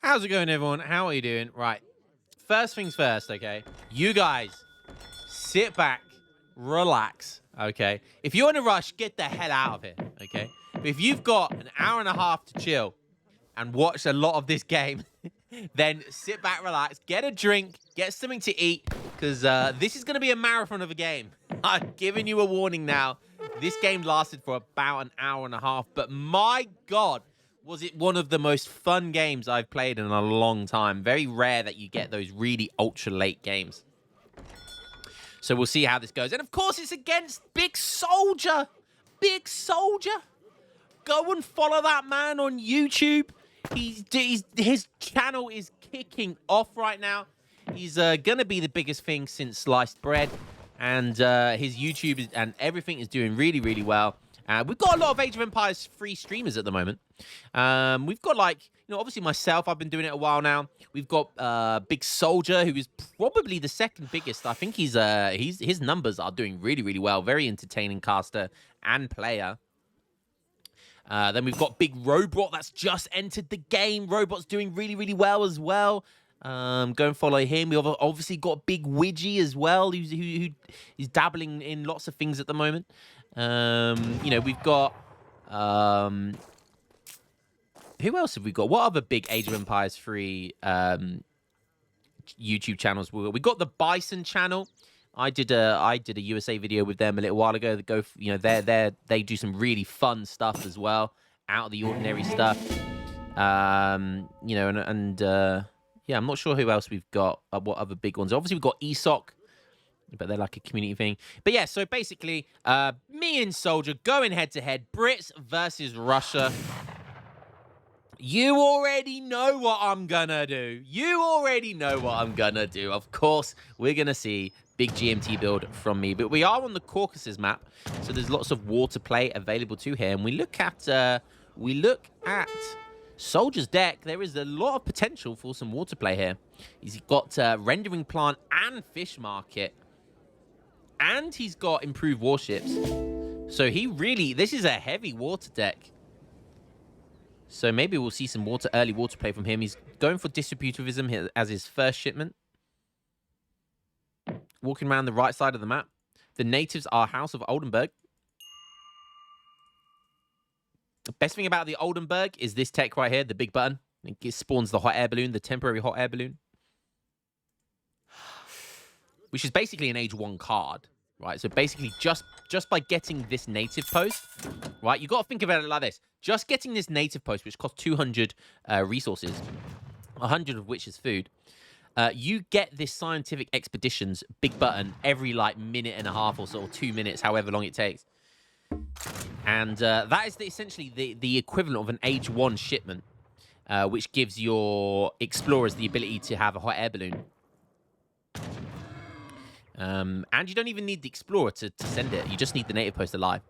How's it going, everyone? How are you doing? Right. First things first, okay? You guys, sit back, relax, okay? If you're in a rush, get the hell out of here, okay? But if you've got an hour and a half to chill and watch a lot of this game, then sit back, relax, get a drink, get something to eat, because this is going to be a marathon of a game. I'm giving you a warning now. This game lasted for about an hour and a half, but my God, was it one of the most fun games I've played in a long time. Very rare that you get those really ultra late games. So we'll see how this goes. And of course, it's against Big Soldier. Big Soldier. Go and follow that man on YouTube. His channel is kicking off right now. He's going to be the biggest thing since sliced bread. And his YouTube and everything is doing really, really well. We've got a lot of Age of Empires free streamers at the moment. We've got, like, obviously myself. I've been doing it a while now. We've got Big Soldier, who is probably the second biggest. I think his numbers are doing really, really well. Very entertaining caster and player. Then we've got Big Robot that's just entered the game. Robot's doing really, really well as well. Go and follow him. We've obviously got Big Widgie as well, who's dabbling in lots of things at the moment. We've got who else have we got? What other big Age of Empires 3 YouTube channels? We got the Bison channel. I did a USA video with them a little while ago. They do some really fun stuff as well, out of the ordinary stuff. Yeah, I'm not sure who else we've got. What other big ones? Obviously, we've got ESOC, but they're like a community thing. But yeah, so basically, me and Soldier going head to head. Brits versus Russia. You already know what I'm gonna do. Of course, we're gonna see big GMT build from me. But we are on the Caucasus map, so there's lots of water play available to here. And we look at Soldier's deck. There is a lot of potential for some water play here. He's got rendering plant and fish market, and he's got improved warships. So this is a heavy water deck. So maybe we'll see some early water play from him. He's going for distributivism as his first shipment. Walking around the right side of the map. The natives are House of Oldenburg. The best thing about the Oldenburg is this tech right here, the big button. It spawns the hot air balloon, the temporary hot air balloon. Which is basically an Age 1 card, right? So basically just by getting this native post, right? You got to think about it like this. Just getting this native post, which costs 200 resources, 100 of which is food, you get this scientific expeditions big button every like minute and a half or so, or 2 minutes, however long it takes. And that is essentially the equivalent of an Age 1 shipment, which gives your explorers the ability to have a hot air balloon. And you don't even need the explorer to send it. You just need the native post alive.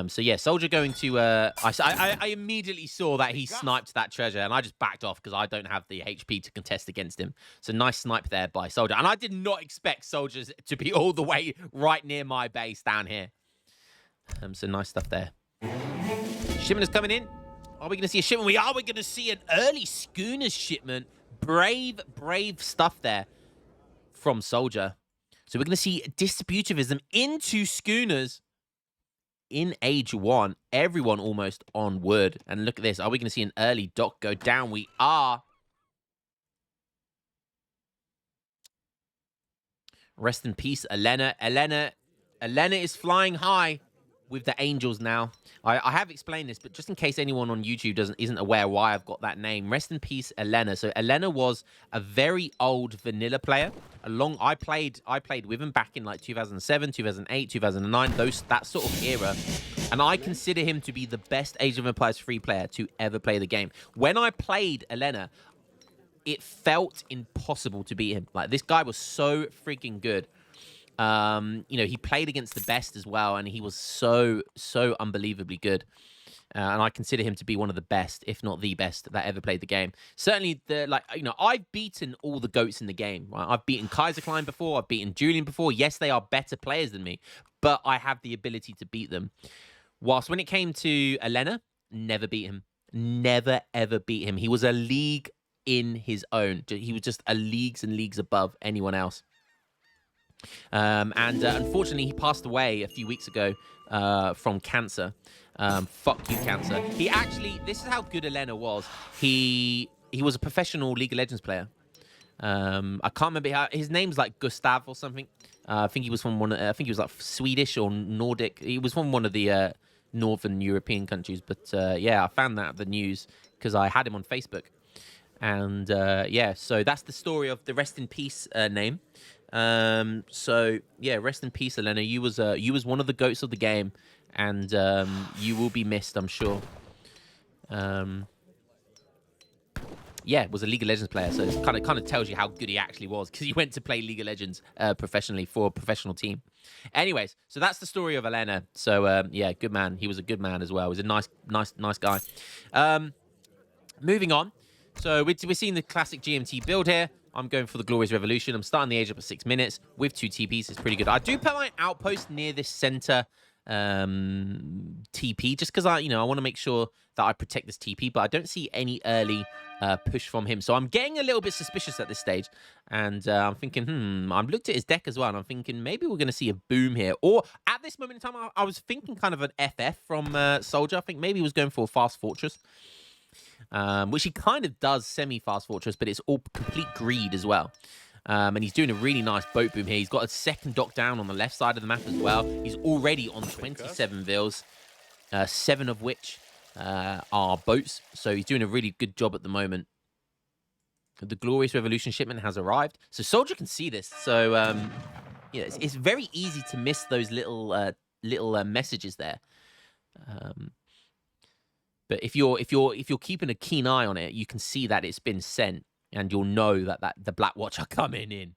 So yeah, Soldier going to... I immediately saw that he sniped that treasure, and I just backed off because I don't have the HP to contest against him. So nice snipe there by Soldier. And I did not expect Soldiers to be all the way right near my base down here. So nice stuff there. Shipment is coming in. Are we going to see a shipment? We're going to see an early schooners shipment. Brave stuff there from Soldier. So we're going to see distributivism into schooners in Age 1. Everyone almost on wood. And look at this. Are we going to see an early dock go down? We are. Rest in peace, Elena. Elena is flying high with the Angels now. I have explained this, but just in case anyone on YouTube isn't aware why I've got that name, rest in peace, Elena. So Elena was a very old vanilla player. I played with him back in like 2007, 2008, 2009, that sort of era. And I consider him to be the best Age of Empires 3 player to ever play the game. When I played Elena, it felt impossible to beat him. Like, this guy was so freaking good. He played against the best as well, and he was so unbelievably good. And I consider him to be one of the best, if not the best, that ever played the game. Certainly, I've beaten all the GOATs in the game. Right? I've beaten Kaiser Klein before. I've beaten Julian before. Yes, they are better players than me, but I have the ability to beat them. Whilst when it came to Elena, never beat him. Never, ever beat him. He was a league in his own. He was just leagues and leagues above anyone else. Unfortunately, he passed away a few weeks ago from cancer. Fuck you, cancer. He actually, this is how good Elena was. He was a professional League of Legends player. I can't remember how his name's like Gustav or something. I think he was from I think he was like Swedish or Nordic. He was from one of the Northern European countries. But yeah, I found that the news because I had him on Facebook. And yeah, so that's the story of the rest in peace name. So yeah, rest in peace, Elena. You was one of the goats of the game, and you will be missed, I'm sure. Yeah, was a League of Legends player, so it kind of tells you how good he actually was because he went to play League of Legends professionally for a professional team. Anyways, so that's the story of Elena. So yeah, good man. He was a good man as well. He was a nice guy. Moving on. So we're seeing the classic GMT build here. I'm going for the Glorious Revolution. I'm starting the age up at 6 minutes with 2 TPs. It's pretty good. I do put my outpost near this center TP just because I want to make sure that I protect this TP, but I don't see any early push from him. So I'm getting a little bit suspicious at this stage. And I'm thinking, I've looked at his deck as well, and I'm thinking maybe we're going to see a boom here. Or at this moment in time, I was thinking kind of an FF from Soldier. I think maybe he was going for a Fast Fortress. Which he kind of does semi-fast fortress, but it's all complete greed as well. And he's doing a really nice boat boom here. He's got a second dock down on the left side of the map as well. He's already on 27 vills, 7 of which are boats. So he's doing a really good job at the moment. The Glorious Revolution shipment has arrived. So Soldier can see this. So yeah, it's very easy to miss those little messages there. But if you're keeping a keen eye on it, you can see that it's been sent, and you'll know that the Black Watch are coming in.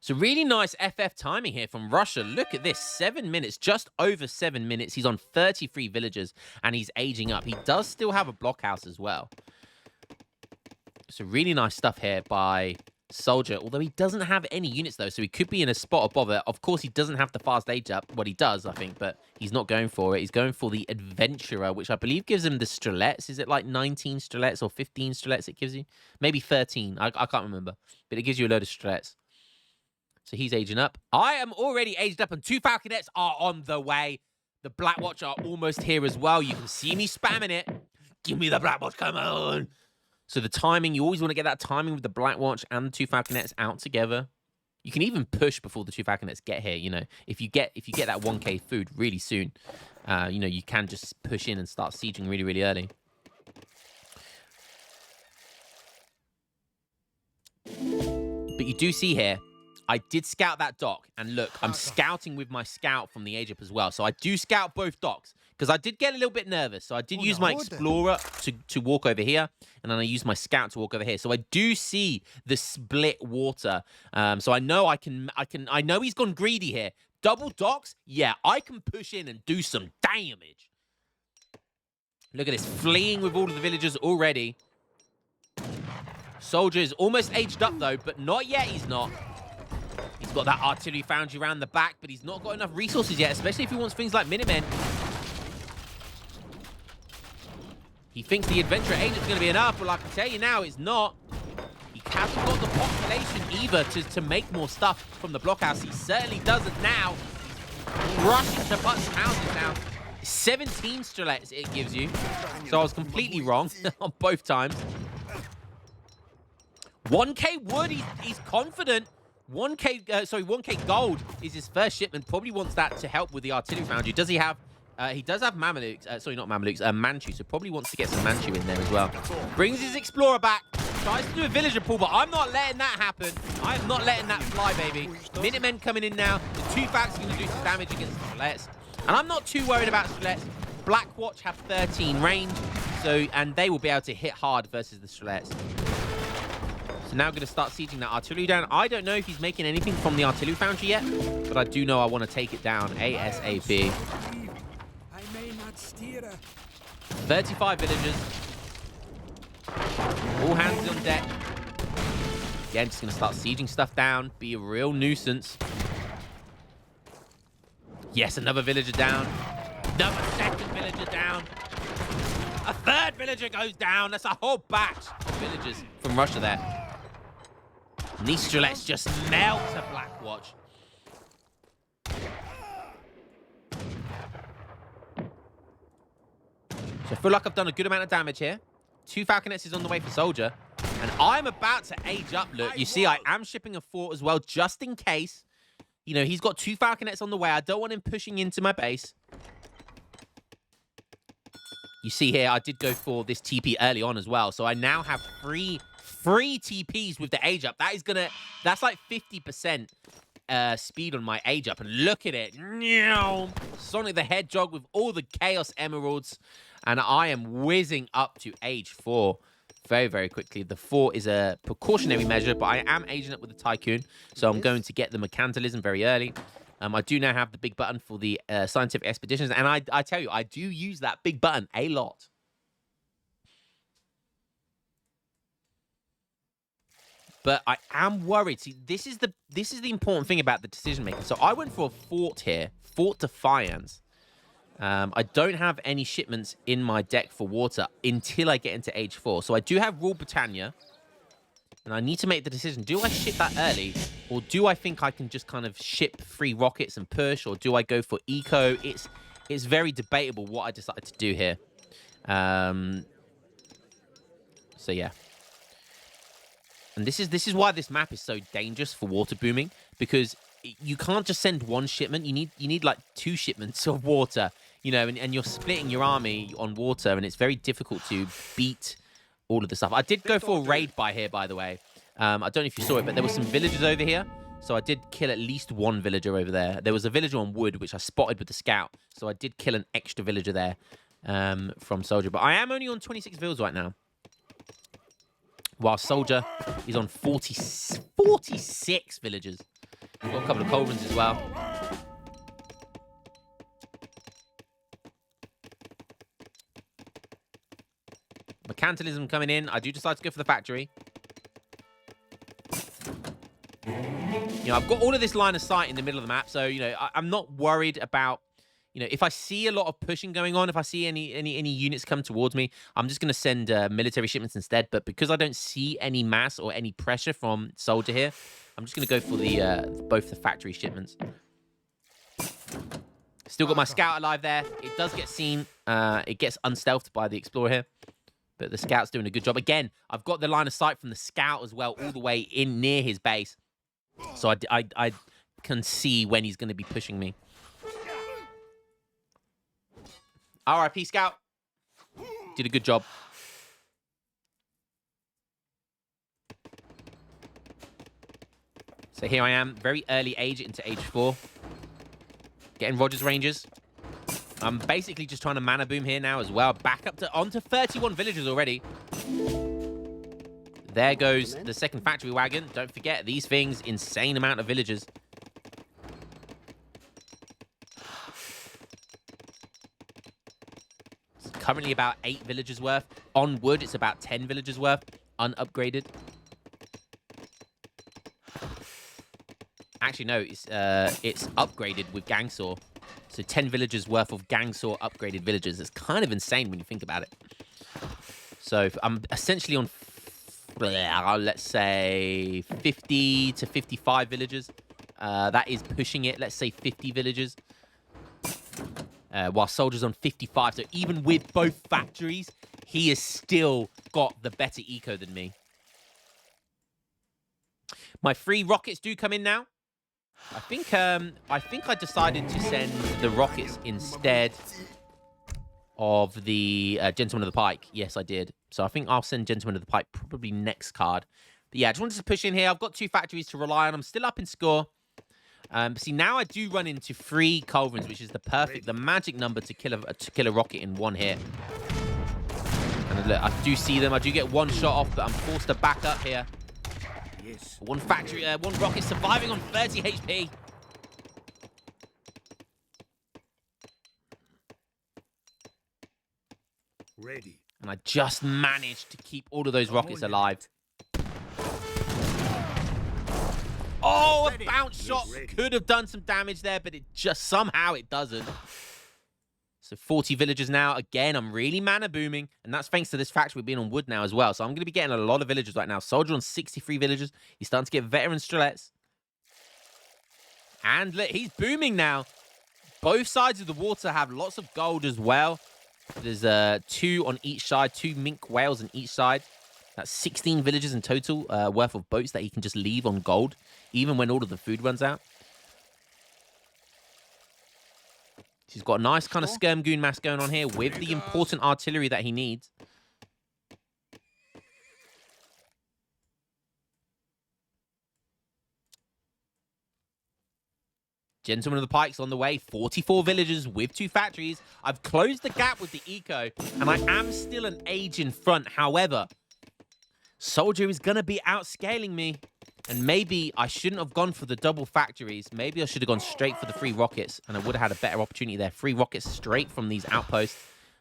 So really nice FF timing here from Russia. Look at this, 7 minutes, just over 7 minutes. He's on 33 villagers, and he's aging up. He does still have a blockhouse as well. So really nice stuff here by Soldier, although he doesn't have any units though, so he could be in a spot above it. Of course, he doesn't have the fast age up. Well, he does, I think, but he's not going for it. He's going for the Adventurer, which I believe gives him the Strelets. Is it like 19 Strelets or 15 Strelets it gives you? Maybe 13. I can't remember, but it gives you a load of Strelets. So he's aging up. I am already aged up, and 2 Falconets are on the way. The Black Watch are almost here as well. You can see me spamming it. Give me the Black Watch, come on. So the timing, you always want to get that timing with the Black Watch and the 2 Falconets out together. You can even push before the 2 Falconets get here. You know, if you get that 1k food really soon, you can just push in and start sieging really, really early. But you do see here, I did scout that dock, and look, I'm scouting with my scout from the age up as well. So I do scout both docks because I did get a little bit nervous. So I did use my explorer to walk over here, and then I used my scout to walk over here. So I do see the split water. So I know I know he's gone greedy here. Double docks, yeah, I can push in and do some damage. Look at this, fleeing with all of the villagers already. Soldier is almost aged up though, but not yet. He's not. He's got that artillery foundry around the back, but he's not got enough resources yet, especially if he wants things like Minutemen. He thinks the Adventurer Agent's going to be enough, but I can tell you now, it's not. He hasn't got the population either to make more stuff from the blockhouse. He certainly doesn't now. He's rushing to put some houses down. 17 Strelets it gives you. So I was completely wrong on both times. 1k wood, he's confident. 1k gold is his first shipment. Probably wants that to help with the artillery foundry. Does he have? He does have Mamelukes. Sorry, not Mamelukes. Manchu. So probably wants to get some Manchu in there as well. Brings his explorer back. Tries to do a villager pull, but I'm not letting that happen. I am not letting that fly, baby. Minutemen coming in now. The 2 Falcons are going to do some damage against the Strelets. And I'm not too worried about Strelets. Black Watch have 13 range, and they will be able to hit hard versus the Strelets. So now I'm going to start sieging that artillery down. I don't know if he's making anything from the artillery foundry yet, but I do know I want to take it down ASAP. 35 villagers. All hands on deck. Again, just going to start sieging stuff down. Be a real nuisance. Yes, another villager down. Another second villager down. A third Third villager goes down. That's a whole batch of villagers from Russia there. And these Strelets just melt a Blackwatch. So I feel like I've done a good amount of damage here. 2 Falconets is on the way for Soldier. And I'm about to age up, look. You see, I am shipping a fort as well, just in case. You know, he's got 2 Falconets on the way. I don't want him pushing into my base. You see here, I did go for this TP early on as well. So I now have three TPs with the age up. That's like 50% speed on my age up. And look at it. Sonic the Hedgehog with all the Chaos Emeralds. And I am whizzing up to age 4 very, very quickly. The 4 is a precautionary measure, but I am aging up with the Tycoon. So I'm going to get the Mercantilism very early. I do now have the big button for the scientific expeditions. And I tell you, I do use that big button a lot. But I am worried. See, this is the important thing about the decision making. So I went for a fort here, Fort Defiance. I don't have any shipments in my deck for water until I get into age 4. So I do have Rule Britannia. And I need to make the decision. Do I ship that early? Or do I think I can just kind of ship 3 rockets and push? Or do I go for eco? It's very debatable what I decided to do here. So yeah. And this is why this map is so dangerous for water booming. Because you can't just send 1 shipment. You need like 2 shipments of water. You know, and you're splitting your army on water. And it's very difficult to beat all of the stuff. I did go for a raid by here, by the way. I don't know if you saw it, but there were some villagers over here. So I did kill at least 1 villager over there. There was a villager on wood, which I spotted with the scout. So I did kill an extra villager there from Soldier. But I am only on 26 vills right now. While Soldier is on 46 villagers. Got a couple of cauldrons as well. Mercantilism coming in. I do decide to go for the factory. You know, I've got all of this line of sight in the middle of the map, so, you know, I'm not worried about, you know, if I see a lot of pushing going on, if I see any units come towards me, I'm just going to send military shipments instead. But because I don't see any mass or any pressure from Soldier here, I'm just going to go for the both the factory shipments. Still got my scout alive there. It does get seen. It gets unstealthed by the explorer here. But the scout's doing a good job. Again, I've got the line of sight from the scout as well, all the way in near his base. So I can see when he's going to be pushing me. RIP, Scout. Did a good job. So here I am, very early age into age 4. Getting Rogers Rangers. I'm basically just trying to mana boom here now as well. Back up to onto 31 villagers already. There goes the second factory wagon. Don't forget, these things, insane amount of villagers. It's currently about 8 villagers worth. On wood, it's about 10 villagers worth. Unupgraded. Actually, no, it's upgraded with Gangsaw. So 10 villagers worth of Gangsaw upgraded villagers. It's kind of insane when you think about it. So I'm essentially on, let's say, 50 to 55 villagers. That is pushing it. Let's say 50 villagers. While Soldier's on 55. So even with both factories, he has still got the better eco than me. My 3 rockets do come in now. I think I decided to send the rockets instead of the Gentleman of the Pike. Yes, I did. So I think I'll send Gentleman of the Pike probably next card. But yeah, I just wanted to push in here. I've got 2 factories to rely on. I'm still up in score. See, now I do run into 3 culverins, which is the magic number to kill a rocket in 1 hit. And look, I do see them. I do get 1 shot off, but I'm forced to back up here. Yes. 1 factory, 1 rocket surviving on 30 HP. Ready. And I just managed to keep all of those rockets alive. Oh, a bounce shot could have done some damage there, but it just somehow it doesn't. So 40 villagers now. Again, I'm really mana booming, and that's thanks to this factory being on wood now as well. So I'm going to be getting a lot of villagers right now. Soldier on 63 villagers. He's starting to get veteran strelets. And look, he's booming now. Both sides of the water have lots of gold as well. There's 2 on each side, 2 mink whales on each side. That's 16 villagers in total worth of boats that he can just leave on gold, even when all of the food runs out. He's got a nice kind of skirm-goon mass going on here with the important artillery that he needs. Gentleman of the Pike's on the way. 44 villagers with 2 factories. I've closed the gap with the eco, and I am still an age in front. However, Soldier is going to be outscaling me. And maybe I shouldn't have gone for the double factories. Maybe I should have gone straight for the 3 rockets, and I would have had a better opportunity there. 3 rockets straight from these outposts,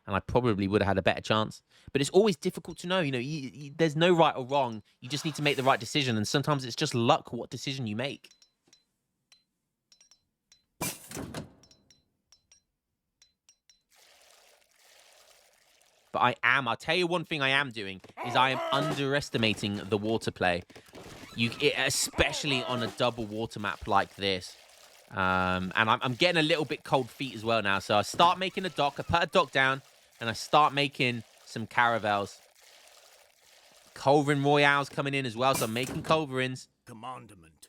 and I probably would have had a better chance. But it's always difficult to know. You know, there's no right or wrong. You just need to make the right decision, and sometimes it's just luck what decision you make. But I'll tell you one thing I am doing, is I am underestimating the water play. Especially on a double water map like this. And I'm getting a little bit cold feet as well now. So I start making a dock. I put a dock down, and I start making some caravels. Culverin Royales coming in as well, so I'm making culverins. Commandment.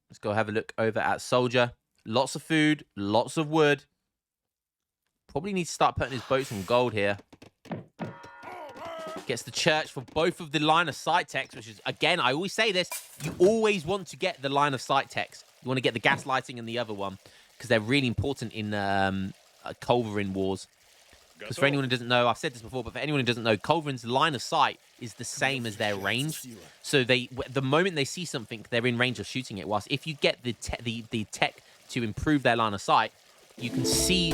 Let's go have a look over at Soldier. Lots of food, lots of wood. Probably need to start putting his boats on gold here. Gets the church for both of the line of sight techs, which is, again, I always say this, you always want to get the line of sight techs. You want to get the gas lighting and the other one, because they're really important in Culverin wars. Because for anyone who doesn't know, I've said this before, but for anyone who doesn't know, Culverin's line of sight is the same as their range. So the moment they see something, they're in range of shooting it. Whilst if you get the tech to improve their line of sight, you can see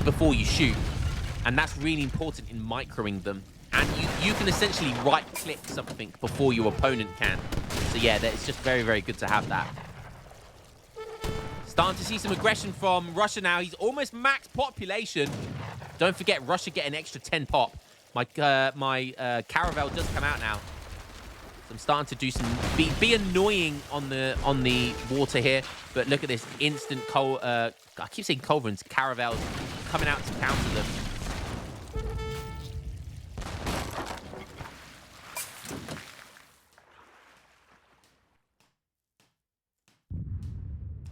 before you shoot, and that's really important in microing them. And you can essentially right-click something before your opponent can. So yeah, it's just very, very good to have that. Starting to see some aggression from Russia now. He's almost max population. Don't forget, Russia get an extra 10 pop. My caravel does come out now. So I'm starting to do some be annoying on the water here. But look at this instant I keep saying culverins, caravels coming out to counter them.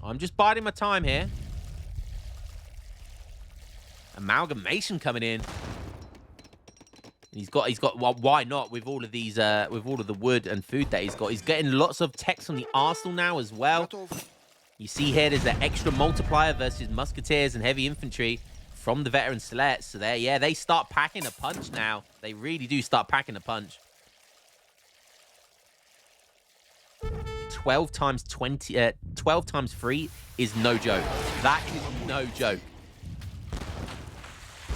I'm just biding my time here. Amalgamation coming in. He's got. Well, why not? With all of these, with all of the wood and food that he's got, he's getting lots of techs from the arsenal now as well. You see here, there's an extra multiplier versus musketeers and heavy infantry from the veteran Selets. So they start packing a punch now. They really do start packing a punch. 12 times 20, 12 times 3 is no joke. That is no joke.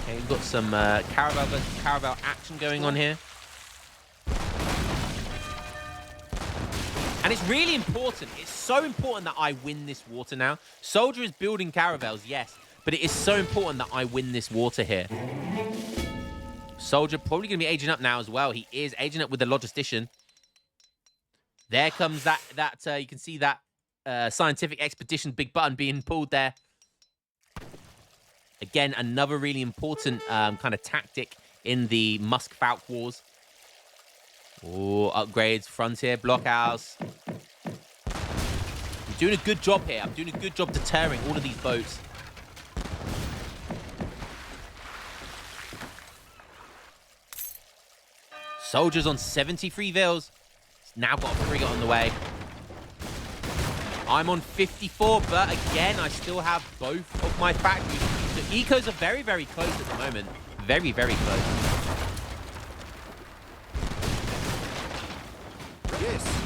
Okay, we've got some caravel versus caravel action going on here. And it's really important. It's so important that I win this water now. Soldier is building caravels, yes, but it is so important that I win this water here. Soldier probably going to be aging up now as well. He is aging up with the logistician. There comes that you can see that scientific expedition big button being pulled there. Again, another really important kind of tactic in the Musk Falk Wars. Oh, upgrades, frontier, blockhouse. I'm doing a good job here. I'm doing a good job deterring all of these boats. Soldiers on 73 vils. Now got a frigate on the way. I'm on 54, but again, I still have both of my factories. The ecos are very, very close at the moment. Very, very close. Yes.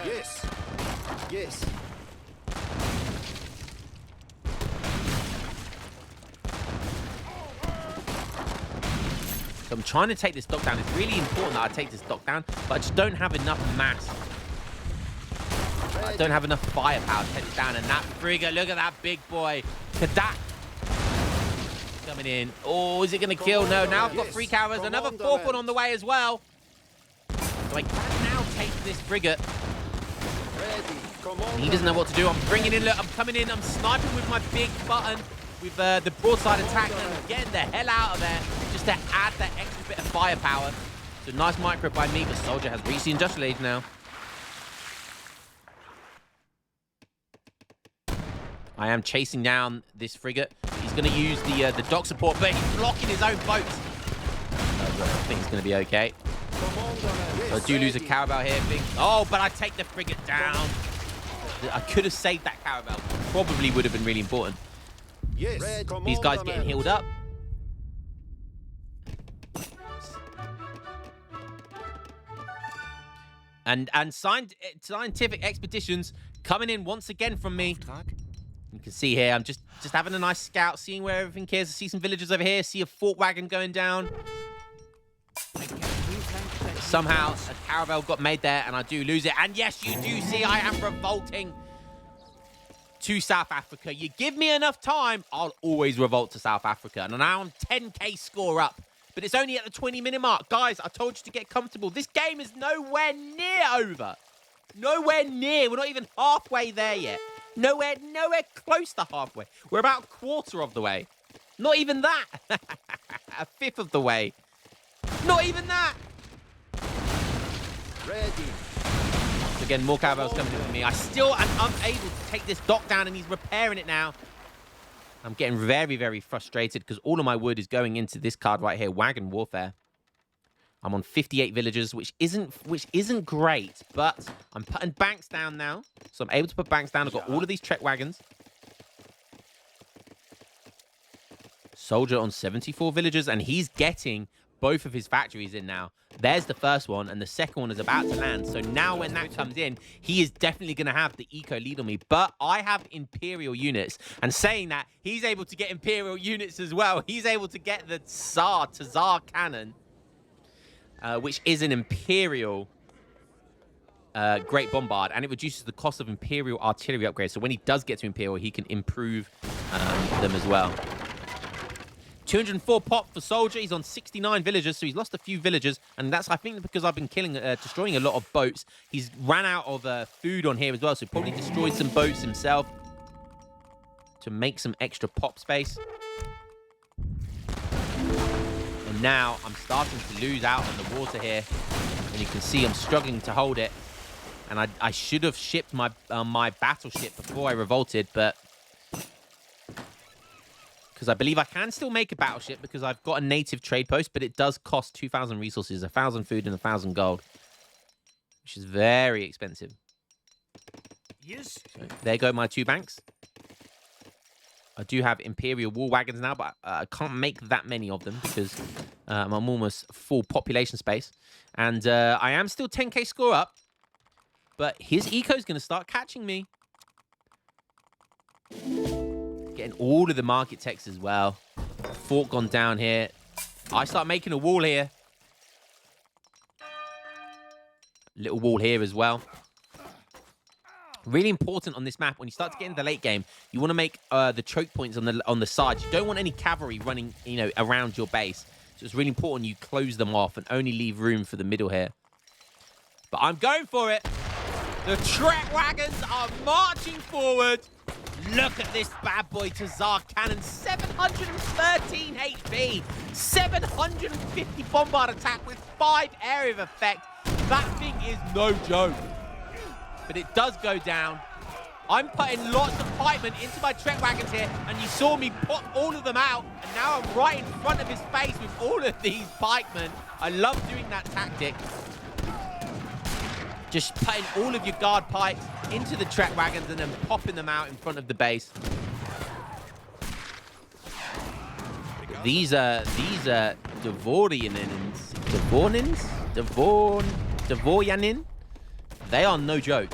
Yes. Yes. So I'm trying to take this dock down. It's really important that I take this dock down, but I just don't have enough mass. I don't have enough firepower to take it down. And that frigate, look at that big boy. Kadak. Coming in. Oh, is it going to kill? No, now I've got 3 caravans. Another 4th one on the way as well. So I can now take this frigate. He doesn't know what to do. I'm bringing in, look, I'm coming in. I'm sniping with my big button with the broadside attack. And I'm getting the hell out of there just to add that extra bit of firepower. So nice micro by me. The soldier has reached the industrial age now. I am chasing down this frigate. He's going to use the dock support, but he's blocking his own boats. I think it's going to be okay. So I do lose a caravel here. Oh, but I take the frigate down. I could have saved that caravel. Probably would have been really important. Yes. These guys getting healed up. And scientific expeditions coming in once again from me. You can see here, I'm just having a nice scout, seeing where everything is. I see some villagers over here, see a fort wagon going down. Somehow, a caravel got made there, and I do lose it. And yes, you do see I am revolting to South Africa. You give me enough time, I'll always revolt to South Africa. And now I'm 10k score up. But it's only at the 20-minute mark. Guys, I told you to get comfortable. This game is nowhere near over. Nowhere near. We're not even halfway there yet. Nowhere close to halfway. We're about a quarter of the way. Not even that. A fifth of the way. Not even that. Ready. So again, more caravels coming in with me. I still am unable to take this dock down, and he's repairing it now. I'm getting very, very frustrated because all of my wood is going into this card right here, Wagon Warfare. I'm on 58 villagers, which isn't great, but I'm putting banks down now. So I'm able to put banks down. I've got all of these trek wagons. Soldier on 74 villagers, and he's getting both of his factories in now. There's the first one, and the second one is about to land. So now when that comes in, he is definitely going to have the eco lead on me. But I have Imperial units, and saying that, he's able to get Imperial units as well. He's able to get the Tsar cannon, which is an Imperial Great Bombard, and it reduces the cost of Imperial artillery upgrades. So when he does get to Imperial, he can improve them as well. 204 pop for Soldier. He's on 69 villagers, so he's lost a few villagers, and that's, I think, because I've been destroying a lot of boats. He's ran out of food on here as well, so probably destroyed some boats himself to make some extra pop space. And now I'm starting to lose out on the water here, and you can see I'm struggling to hold it. And I should have shipped my my battleship before I revolted, but because I believe I can still make a battleship because I've got a native trade post, but it does cost 2,000 resources, 1,000 food, and 1,000 gold, which is very expensive. Yes. So there go my 2 banks. I do have Imperial war wagons now, but I can't make that many of them because I'm almost full population space. And I am still 10k score up, but his eco is going to start catching me. Getting all of the market techs as well. Fort gone down here. I start making a wall here. Little wall here as well. Really important on this map, when you start to get into the late game, you want to make the choke points on the sides. You don't want any cavalry running, around your base. So it's really important you close them off and only leave room for the middle here. But I'm going for it. The trek wagons are marching forward. Look at this bad boy Tsar cannon. 713 HP. 750 bombard attack with 5 area of effect. That thing is no joke. But it does go down. I'm putting lots of pikemen into my trek wagons here, and you saw me put all of them out, and now I'm right in front of his face with all of these pikemen. I love doing that tactic. Just putting all of your guard pikes into the trek wagons and then popping them out in front of the base. These are Dvoryanin. They are no joke.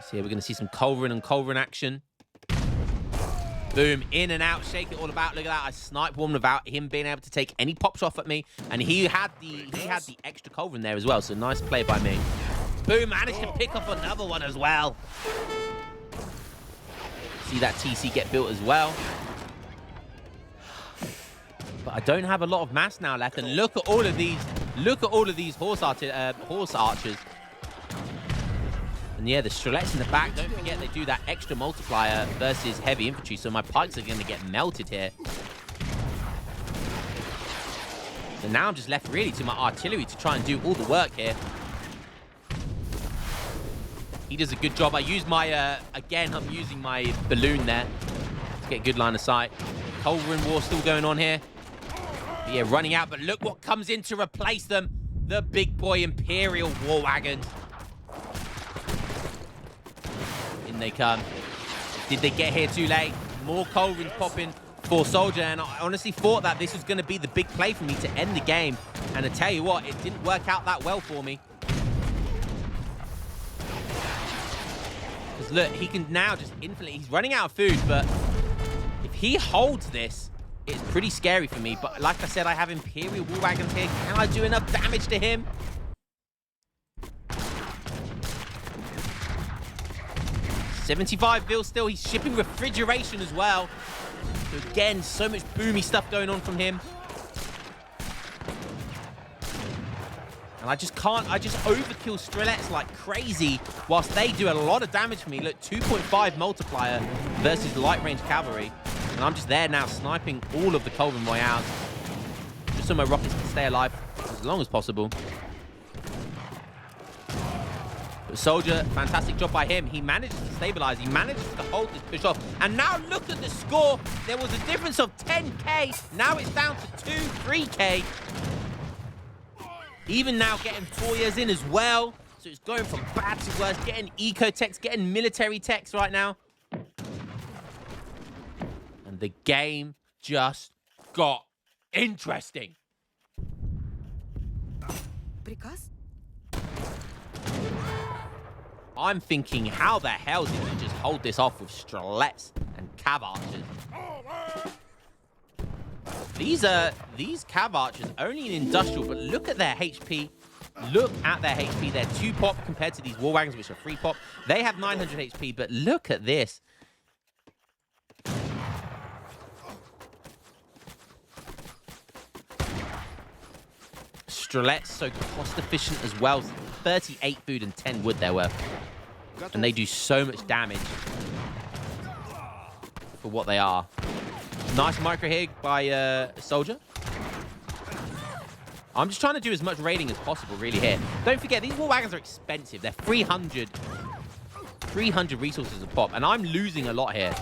So here we're going to see some Culverin and Culverin action. Boom, in and out, shake it all about. Look at that. I sniped one without him being able to take any pops off at me. And he had the extra culverin there as well. So nice play by me. Boom, managed to pick up another one as well. See that TC get built as well. But I don't have a lot of mass now left. And look at all of these. Look at all of these horse archers. And yeah, the Strelets in the back, don't forget they do that extra multiplier versus heavy infantry, so my pikes are going to get melted here. So now I'm just left really to my artillery to try and do all the work here. He does a good job. I use my, again, I'm using my balloon there to get a good line of sight. Culverin war still going on here. But yeah, running out, but look what comes in to replace them. The big boy Imperial war wagons. They come. Did they get here too late? More culverins popping for Soldier, and I honestly thought that this was going to be the big play for me to end the game. And I tell you what, it didn't work out that well for me. Because look, he can now just infinitely. He's running out of food, but if he holds this, it's pretty scary for me. But like I said, I have Imperial war wagons here. Can I do enough damage to him? 75 bill still. He's shipping refrigeration as well. So again, so much boomy stuff going on from him. And I just can't, I just overkill Strelets like crazy whilst they do a lot of damage for me. Look, 2.5 multiplier versus light range cavalry. And I'm just there now sniping all of the Culverin Royales. Just so my rockets can stay alive as long as possible. Soldier, fantastic job by him. He managed to stabilize. He managed to hold this push off. And now look at the score. There was a difference of 10k. Now it's down to 2, 3k. Even now getting 4 years in as well. So it's going from bad to worse. Getting eco techs, getting military techs right now. And the game just got interesting. Приказ? I'm thinking, how the hell did he just hold this off with Strelets and Cav Archers? These Cav Archers only in industrial, but look at their HP. Look at their HP. They're 2 pop compared to these war wagons, which are 3 pop. They have 900 HP, but look at this. Strelets so cost efficient as well. 38 food and 10 wood they're worth. And they do so much damage for what they are. Nice micro hit by Soldier. I'm just trying to do as much raiding as possible really here. Don't forget, these war wagons are expensive. They're 300 resources a pop. And I'm losing a lot here.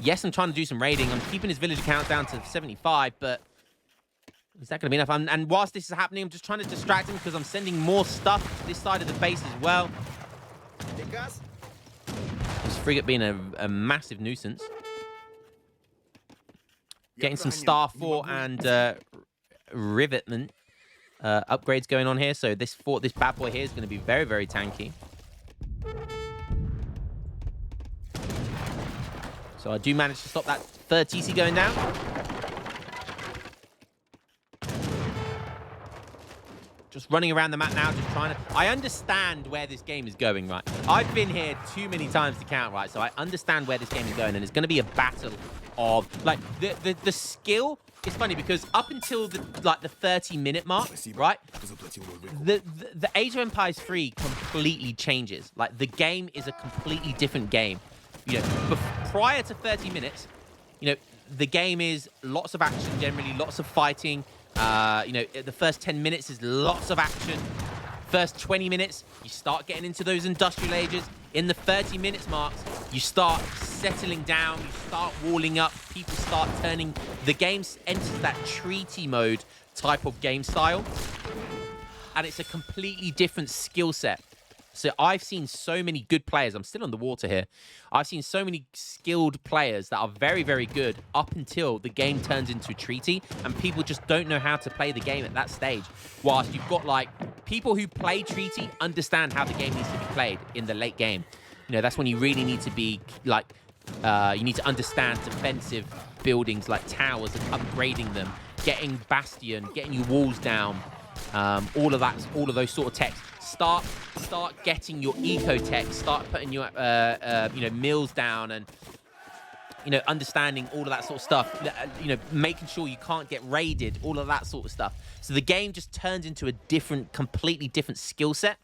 Yes, I'm trying to do some raiding. I'm keeping his village count down to 75, but is that going to be enough? And whilst this is happening, I'm just trying to distract him because I'm sending more stuff to this side of the base as well. This frigate being a massive nuisance. Getting some Star 4 and rivetment upgrades going on here. So this bad boy here is going to be very, very tanky. So I do manage to stop that third TC going down. Just running around the map now, just trying to... I understand where this game is going, right? I've been here too many times to count, right? So I understand where this game is going, and it's going to be a battle of... Like, the skill... It's funny, because up until, the 30-minute mark, right? The Age of Empires 3 completely changes. Like, the game is a completely different game. You know, prior to 30 minutes, you know, the game is lots of action generally, lots of fighting. You know, the first 10 minutes is lots of action. First 20 minutes, you start getting into those industrial ages. In the 30 minutes marks, you start settling down, you start walling up, people start turning. The game enters that treaty mode type of game style. And it's a completely different skill set. So I've seen so many good players. I'm still on the water here. I've seen so many skilled players that are very, very good up until the game turns into a treaty, and people just don't know how to play the game at that stage. Whilst you've got, like, people who play treaty understand how the game needs to be played in the late game. You know, that's when you really need to be, like, You need to understand defensive buildings like towers and upgrading them, getting bastion, getting your walls down, all of those sort of techs. Start getting your eco tech. Start putting your mills down and understanding all of that sort of stuff. Making sure you can't get raided. All of that sort of stuff. So the game just turns into a completely different skill set,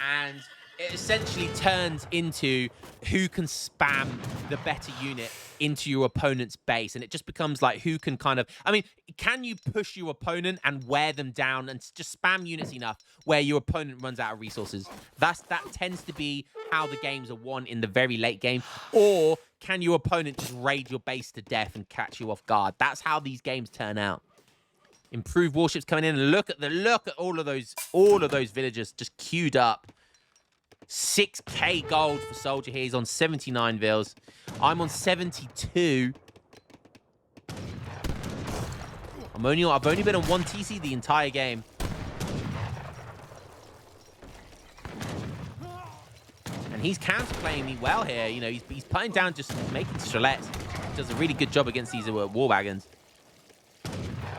and it essentially turns into who can spam the better unit into your opponent's base. And it just becomes like who can can you push your opponent and wear them down and just spam units enough where your opponent runs out of resources? That tends to be how the games are won in the very late game. Or can your opponent just raid your base to death and catch you off guard? That's how these games turn out. Improved warships coming in, and look at all of those villagers just queued up. 6k gold for Soldier here. He's on 79 vils. I'm on 72. I've only been on 1 TC the entire game. And he's counterplaying me well here. He's putting down, just making Strelets. Does a really good job against these war wagons.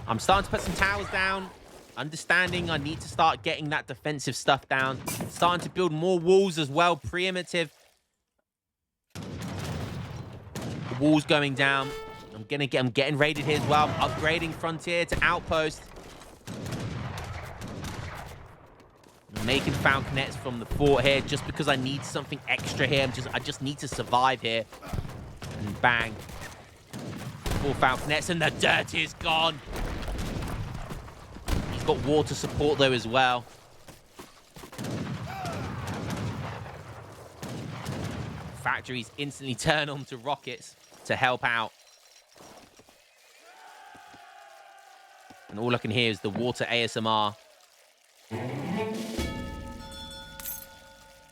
I'm starting to put some towers down. Understanding I need to start getting that defensive stuff down. Starting to build more walls as well. Primitive. The walls going down. I'm getting raided here as well. I'm upgrading Frontier to Outpost. I'm making Falconets from the fort here just because I need something extra here. I just need to survive here. And bang. 4 Falconets and the dirt is gone. Got water support though as well. Factories instantly turn on to rockets to help out. And all I can hear is the water ASMR.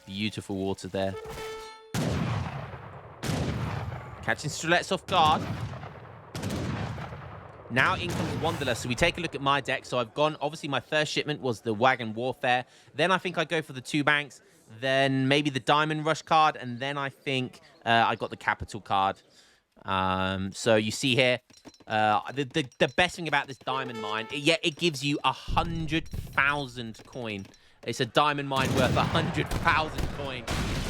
Beautiful water there. Catching Strelets off guard. Now in comes Wanderlust. So we take a look at my deck. So I've gone, obviously my first shipment was the Wagon Warfare. Then I think I go for the 2 banks. Then maybe the Diamond Rush card. And then I think I got the Capital card. So you see here, the best thing about this Diamond Mine, it gives you 100,000 coin. It's a Diamond Mine worth 100,000 coin.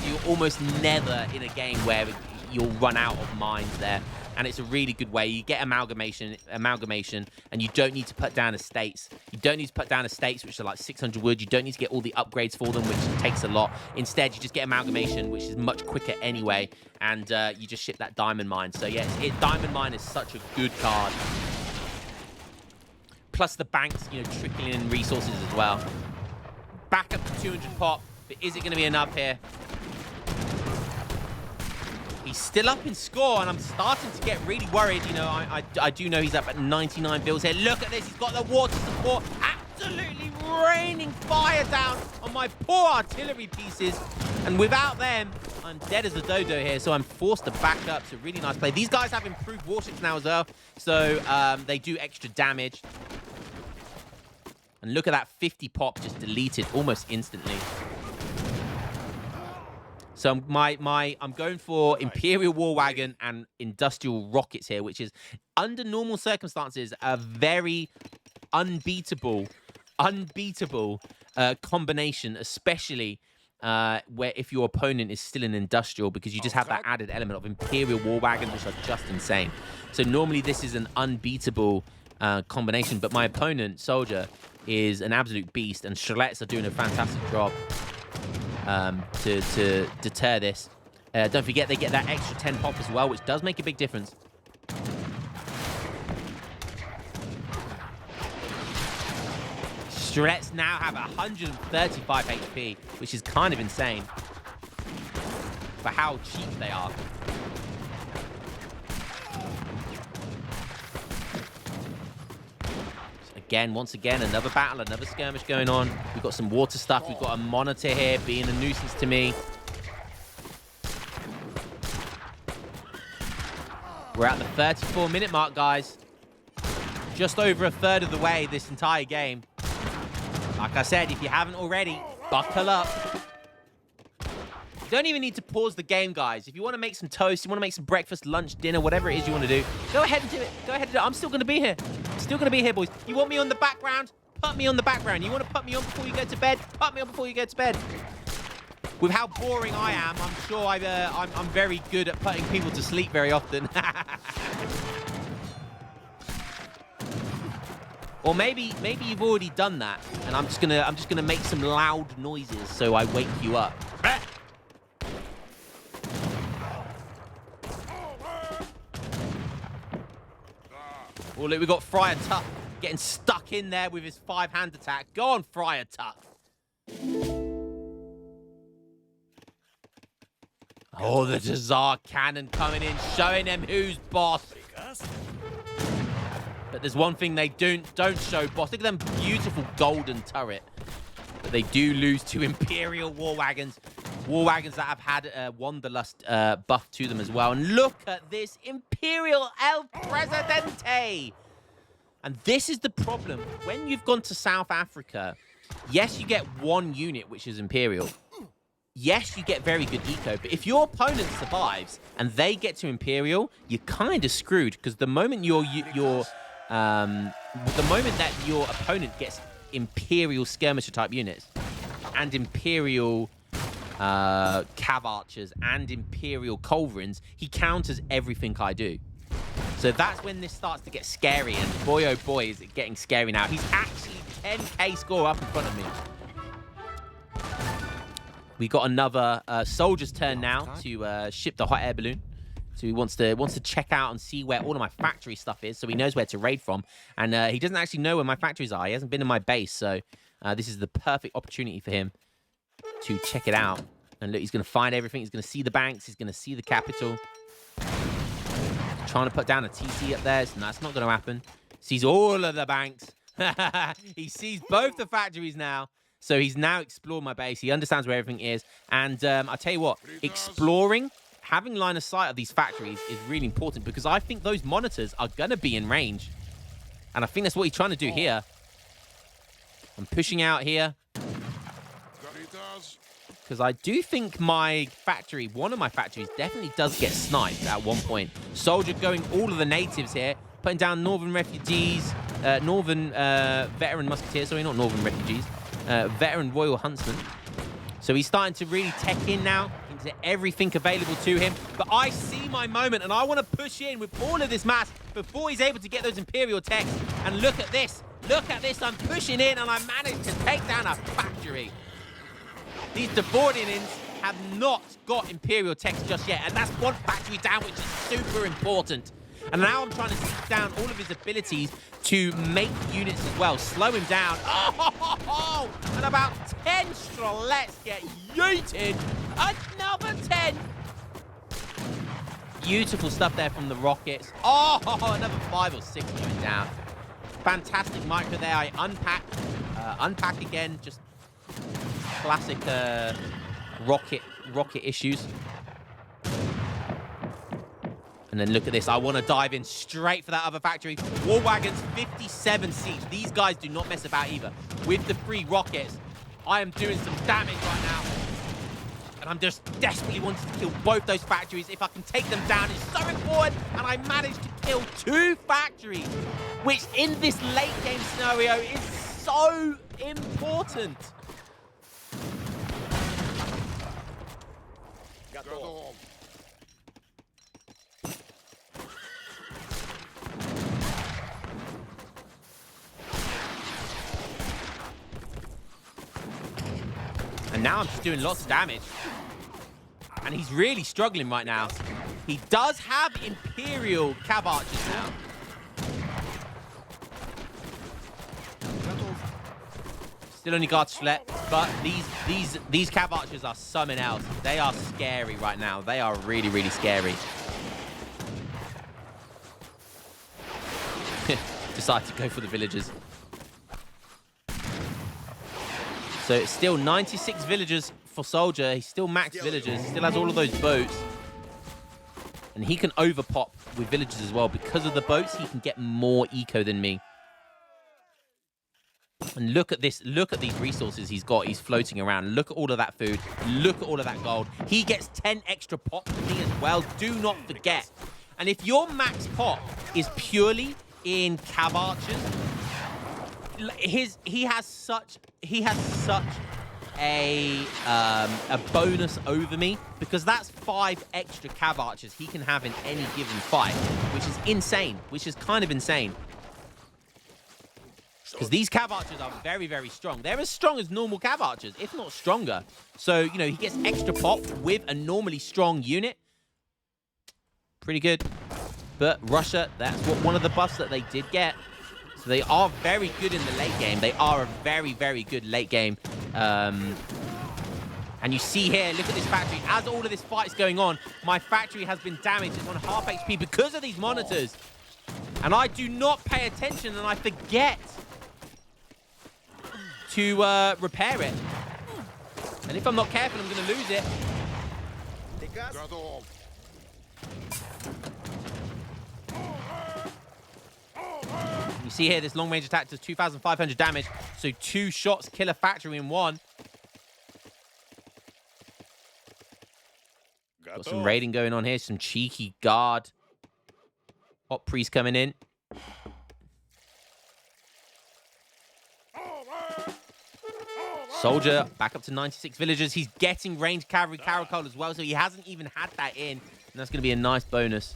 You're almost never in a game where you'll run out of mines there. And it's a really good way. You get amalgamation, and you don't need to put down estates. You don't need to put down estates, which are like 600 wood. You don't need to get all the upgrades for them, which takes a lot. Instead, you just get amalgamation, which is much quicker anyway, and you just ship that Diamond Mine. So yeah, Diamond Mine is such a good card. Plus the banks, trickling in resources as well. Back up to 200 pop, but is it going to be enough here? He's still up in score, and I'm starting to get really worried. I do know he's up at 99 bills here. Look at this. He's got the water support. Absolutely raining fire down on my poor artillery pieces. And without them, I'm dead as a dodo here, so I'm forced to back up. So really nice play. These guys have improved warships now as well, so they do extra damage. And look at that 50 pop just deleted almost instantly. So I'm going for Imperial War Wagon and Industrial Rockets here, which is, under normal circumstances, a very unbeatable combination, especially where if your opponent is still an Industrial, because you just have that added element of Imperial War Wagon, which are just insane. So normally this is an unbeatable combination, but my opponent, Soldier, is an absolute beast, and Strelets are doing a fantastic job to deter this. Don't forget they get that extra 10 pop as well, which does make a big difference. Strelets now have 135 HP, which is kind of insane for how cheap they are. Once again, another battle, another skirmish going on. We've got some water stuff. We've got a monitor here being a nuisance to me. We're at the 34-minute mark, guys. Just over a third of the way this entire game. Like I said, if you haven't already, buckle up. You don't even need to pause the game, guys. If you want to make some toast, you want to make some breakfast, lunch, dinner, whatever it is you want to do, go ahead and do it. Go ahead and do it. I'm still going to be here. Still going to be here, boys. You want me on the background? Put me on the background. You want to put me on before you go to bed? Put me on before you go to bed. With how boring I am, I'm sure I'm very good at putting people to sleep very often. Or maybe you've already done that, and I'm just gonna make some loud noises so I wake you up. Oh look, we got Friar Tuck getting stuck in there with his 5-hand attack. Go on, Friar Tuck. Oh, the Jazar cannon coming in, showing them who's boss. But there's one thing they don't show, boss. Look at them beautiful golden turret. But they do lose to Imperial war wagons. War wagons that have had Wanderlust buff to them as well. And look at this Imperial El Presidente. And this is the problem. When you've gone to South Africa, yes, you get one unit, which is Imperial. Yes, you get very good eco, but if your opponent survives and they get to Imperial, you're kind of screwed, because the moment that your opponent gets Imperial skirmisher type units and Imperial cav archers and Imperial culverins, he counters everything I do. So that's when this starts to get scary, and boy oh boy is it getting scary now. He's actually 10k score up in front of me. We got another soldier's turn now to ship the hot air balloon. So he wants to check out and see where all of my factory stuff is, so he knows where to raid from. And he doesn't actually know where my factories are. He hasn't been in my base, so this is the perfect opportunity for him to check it out. And look, he's going to find everything. He's going to see the banks. He's going to see the capital. Trying to put down a TC up there. So that's not going to happen. Sees all of the banks. He sees both the factories now. So he's now explored my base. He understands where everything is. And I'll tell you what, exploring, having line of sight of these factories is really important, because I think those monitors are going to be in range. And I think that's what he's trying to do here. I'm pushing out here, because I do think my factory, one of my factories, definitely does get sniped at one point. Soldier going all of the natives here, putting down northern refugees, northern veteran musketeers, sorry, not northern refugees. Veteran Royal Huntsman. So he's starting to really tech in now into everything available to him. But I see my moment, and I want to push in with all of this mass before he's able to get those Imperial techs. And look at this. Look at this. I'm pushing in, and I managed to take down a factory. These Debordians have not got Imperial techs just yet, and that's one factory down, which is super important. And now I'm trying to seek down all of his abilities to make units as well. Slow him down. Oh, and about 10 strolets get yeeted. Another 10. Beautiful stuff there from the rockets. Oh, another 5 or 6 going down. Fantastic micro there. I unpack again. Just classic rocket issues. And then look at this. I want to dive in straight for that other factory. War wagons, 57 siege. These guys do not mess about either. With the 3 rockets, I am doing some damage right now. And I'm just desperately wanting to kill both those factories. If I can take them down, it's so important. And I managed to kill 2 factories, which in this late game scenario is so important. And now I'm just doing lots of damage. And he's really struggling right now. He does have Imperial cav archers now. Still only guard Schlepp, but these cav archers are something else. They are scary right now. They are really, really scary. Decide to go for the villagers. So it's still 96 villagers for Soldier. He's still max villagers. He still has all of those boats. And he can overpop with villagers as well. Because of the boats, he can get more eco than me. And look at this. Look at these resources he's got. He's floating around. Look at all of that food. Look at all of that gold. He gets 10 extra pop for me as well. Do not forget. And if your max pop is purely in cav archers, he has such a bonus over me, because that's 5 extra cav archers he can have in any given fight, which is insane. Which is kind of insane. Because these cav archers are very, very strong. They're as strong as normal cav archers, if not stronger. So, you know, he gets extra pop with a normally strong unit. Pretty good. But Russia, that's one of the buffs that they did get. So they are very good in the late game. They are a very, very good late game. And you see here, look at this factory. As all of this fight's going on, my factory has been damaged. It's on half HP because of these monitors. And I do not pay attention, and I forget to repair it. And if I'm not careful, I'm going to lose it. You see here, this long-range attack does 2,500 damage. So 2 shots kill a factory in 1. Got some raiding going on here. Some cheeky guard. Hot priest coming in. Soldier back up to 96 villagers. He's getting ranged cavalry caracol as well, so he hasn't even had that in. And that's going to be a nice bonus.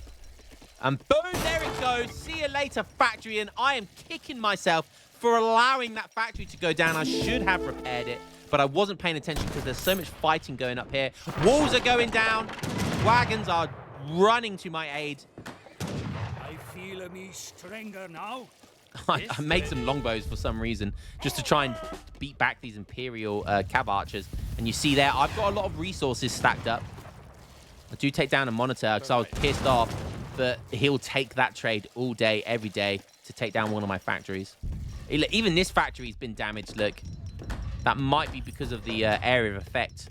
And boom, there it goes. See you later, factory. And I am kicking myself for allowing that factory to go down. I should have repaired it, but I wasn't paying attention because there's so much fighting going up here. Walls are going down. Wagons are running to my aid. I feel me stronger now. I made some longbows for some reason, just to try and beat back these Imperial cav archers. And you see there, I've got a lot of resources stacked up. I do take down a monitor because I was pissed off, but he'll take that trade all day, every day, to take down one of my factories. Even this factory's been damaged, look. That might be because of the area of effect.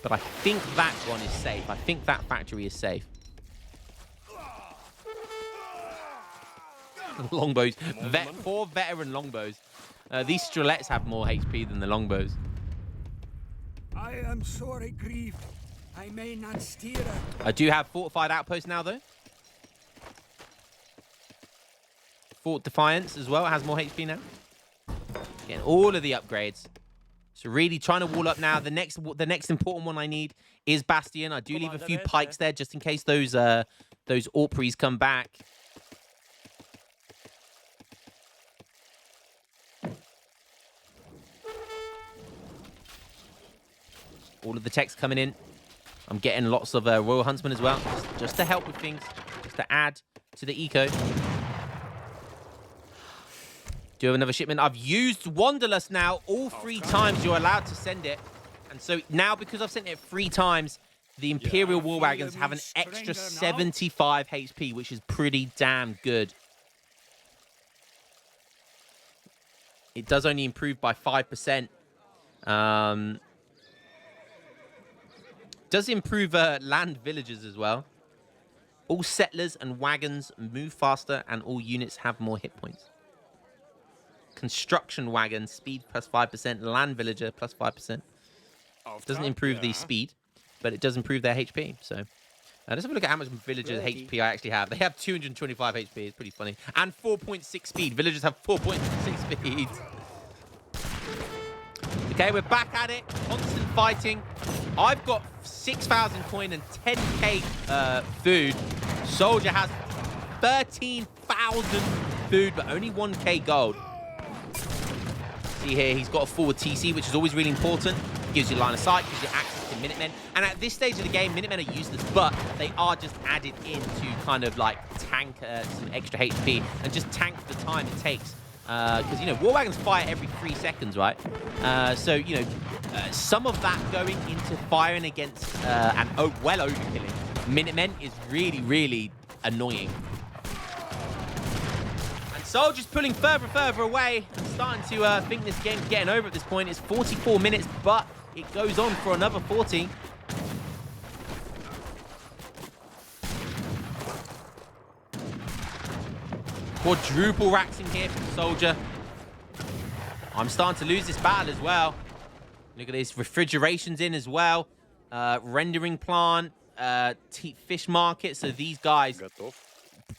But I think that one is safe. I think that factory is safe. Longbows. 4 veteran longbows. These strelets have more HP than the longbows. I am sorry grieved. I may not steer. I do have fortified outposts now, though. Fort Defiance as well. It has more HP now. Getting all of the upgrades. So really trying to wall up now. The next important one I need is Bastion. I do leave a few pikes there just in case those Orpreys come back. All of the techs coming in. I'm getting lots of Royal Huntsmen as well, just to help with things, just to add to the eco. Do have another shipment. I've used Wanderlust now all 3 times you're allowed to send it. And so now, because I've sent it 3 times, the Imperial War Wagons have an extra 75 HP, which is pretty damn good. It does only improve by 5%. Does improve land villages as well. All settlers and wagons move faster, and all units have more hit points. Construction wagon, speed plus 5%. Land villager plus 5%. Doesn't improve the speed, but it does improve their HP. So let's have a look at how much villager HP I actually have. They have 225 HP. It's pretty funny. And 4.6 speed. Villagers have 4.6 speed. Okay, we're back at it. Constant fighting. I've got 6,000 coin and 10k food. Soldier has 13,000 food, but only 1k gold. See here, he's got a forward TC, which is always really important. Gives you line of sight, gives you access to Minutemen. And at this stage of the game, Minutemen are useless, but they are just added in to kind of like tank some extra HP and just tank the time it takes. Because, you know, war wagons fire every 3 seconds, right? So, you know, some of that going into firing against and well overkilling Minutemen is really, really annoying. And Soldier's pulling further and further away and starting to think this game's getting over at this point. It's 44 minutes, but it goes on for another 40. Quadruple racks in here from Soldier. I'm starting to lose this battle as well. Look at this. Refrigeration's in as well. Rendering plant. Fish market. So these guys...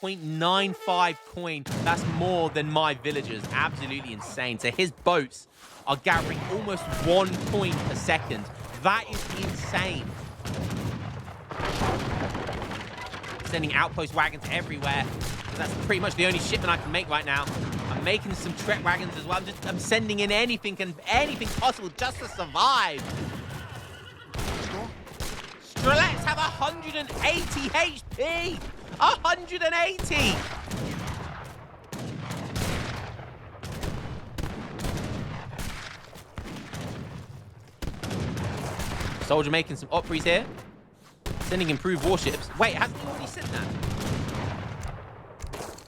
0.95 coin. That's more than my villagers. Absolutely insane. So his boats are gathering almost 1 coin per second. That is insane. Sending outpost wagons everywhere. That's pretty much the only shipment I can make right now. I'm making some trek wagons as well. I'm sending in anything possible just to survive. Strelets have 180 HP. 180! Soldier making some Opries here. Sending improved warships. Wait, hasn't he already sent that?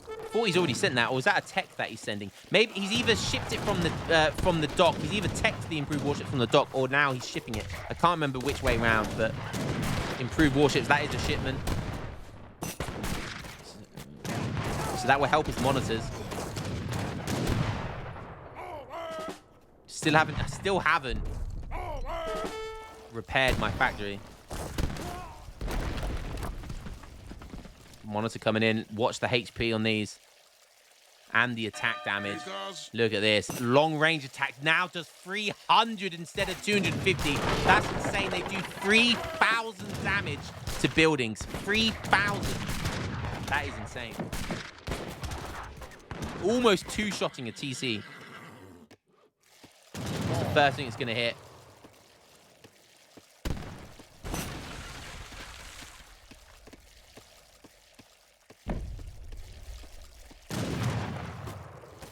I thought he's already sent that, or was that a tech that he's sending? Maybe he's either shipped it from the dock. He's either teched the improved warships from the dock, or now he's shipping it. I can't remember which way round, but improved warships, that is a shipment. So that will help his monitors. Still haven't repaired my factory. Monitor coming in. Watch the HP on these. And the attack damage. Look at this. Long range attack now does 300 instead of 250. That's insane. They do 3,000 damage to buildings. 3,000. That is insane. Almost two-shotting a TC. It's the first thing it's going to hit.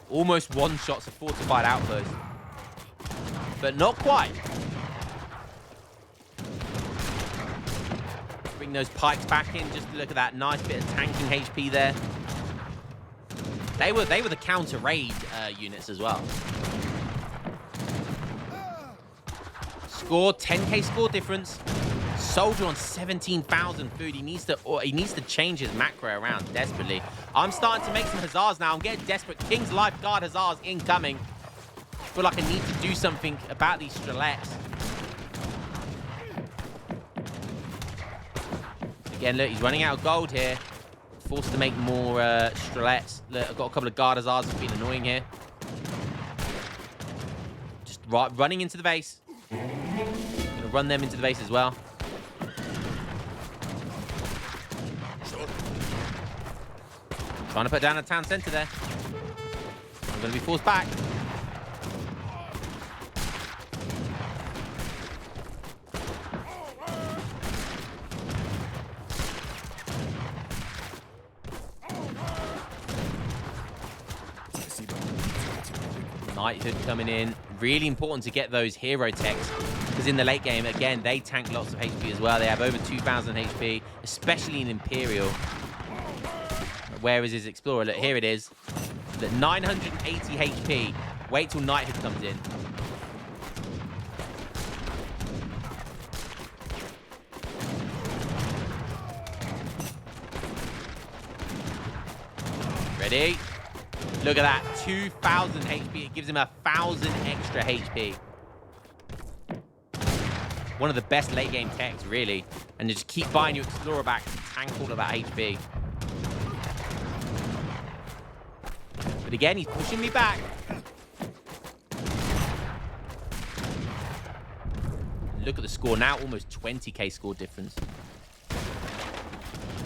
Almost one-shots a fortified outpost. But not quite. Bring those pikes back in. Just look at that nice bit of tanking HP there. They were the counter raid units as well. Score 10k score difference. Soldier on 17,000 food. He needs to change his macro around desperately. I'm starting to make some hussars now. I'm getting desperate. King's Lifeguard hussars incoming. I feel like I need to do something about these strelets. Again, look, he's running out of gold here. Forced to make more strelets. Look, I've got a couple of guard hussars that's been annoying here. Just running into the base. Gonna run them into the base as well. Trying to put down a town center there. I'm gonna be forced back. Knighthood coming in. Really important to get those hero techs, because in the late game, again, they tank lots of HP as well. They have over 2,000 HP, especially in Imperial. Where is his Explorer? Look, here it is. Look, 980 HP. Wait till Knighthood comes in. Ready? Look at that, 2,000 HP. It gives him 1,000 extra HP. One of the best late game techs, really. And just keep buying your Explorer back to tank all of that HP. But again, he's pushing me back. Look at the score now, almost 20k score difference.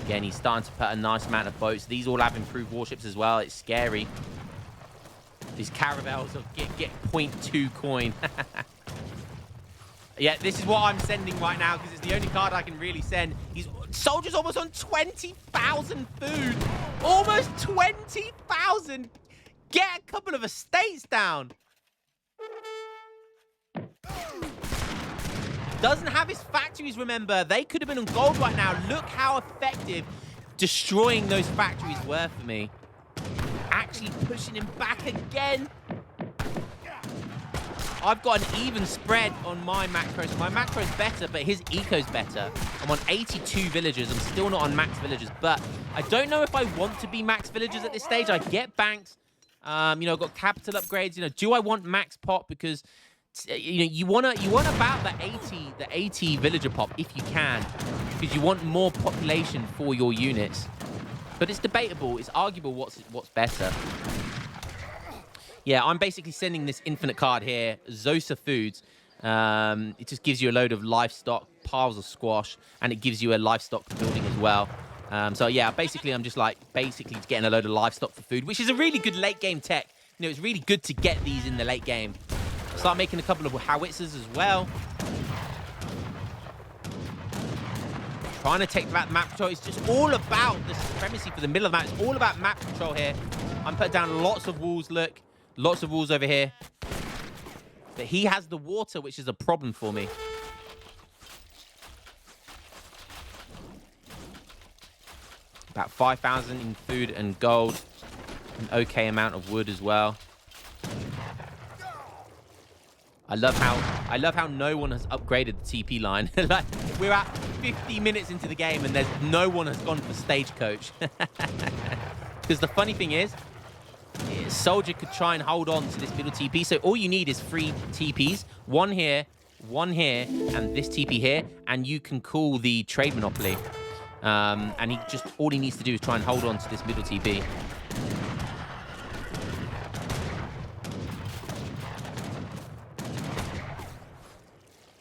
Again, he's starting to put a nice amount of boats. These all have improved warships as well. It's scary. These caravels get 0.2 coin. Yeah, this is what I'm sending right now because it's the only card I can really send. Soldier's almost on 20,000 food. Almost 20,000. Get a couple of estates down. Doesn't have his factories, remember. They could have been on gold right now. Look how effective destroying those factories were for me. Actually pushing him back again. I've got an even spread on my macros. My macro's better, but his eco's better. I'm on 82 villagers. I'm still not on max villagers, but I don't know if I want to be max villagers at this stage. I get banked. You know, got capital upgrades. You know, do I want max pop? Because you know, you want about the 80 villager pop if you can, because you want more population for your units. But it's debatable. It's arguable what's better. Yeah, I'm basically sending this infinite card here, Zosa Foods. It just gives you a load of livestock, piles of squash, and it gives you a livestock building as well. So yeah, basically I'm just like getting a load of livestock for food, which is a really good late game tech. You know, it's really good to get these in the late game. Start making a couple of howitzers as well. Trying to take that map control. It's just all about the supremacy for the middle of the map. It's all about map control here. I'm putting down lots of walls, look. Lots of walls over here. But he has the water, which is a problem for me. About 5,000 in food and gold. An okay amount of wood as well. I love how no one has upgraded the TP line. Like, we're at 50 minutes into the game and there's no one has gone for stagecoach. Because the funny thing is, Soldier could try and hold on to this middle TP. So all you need is 3 TPs. One here, and this TP here. And you can call the trade monopoly. And all he needs to do is try and hold on to this middle TP.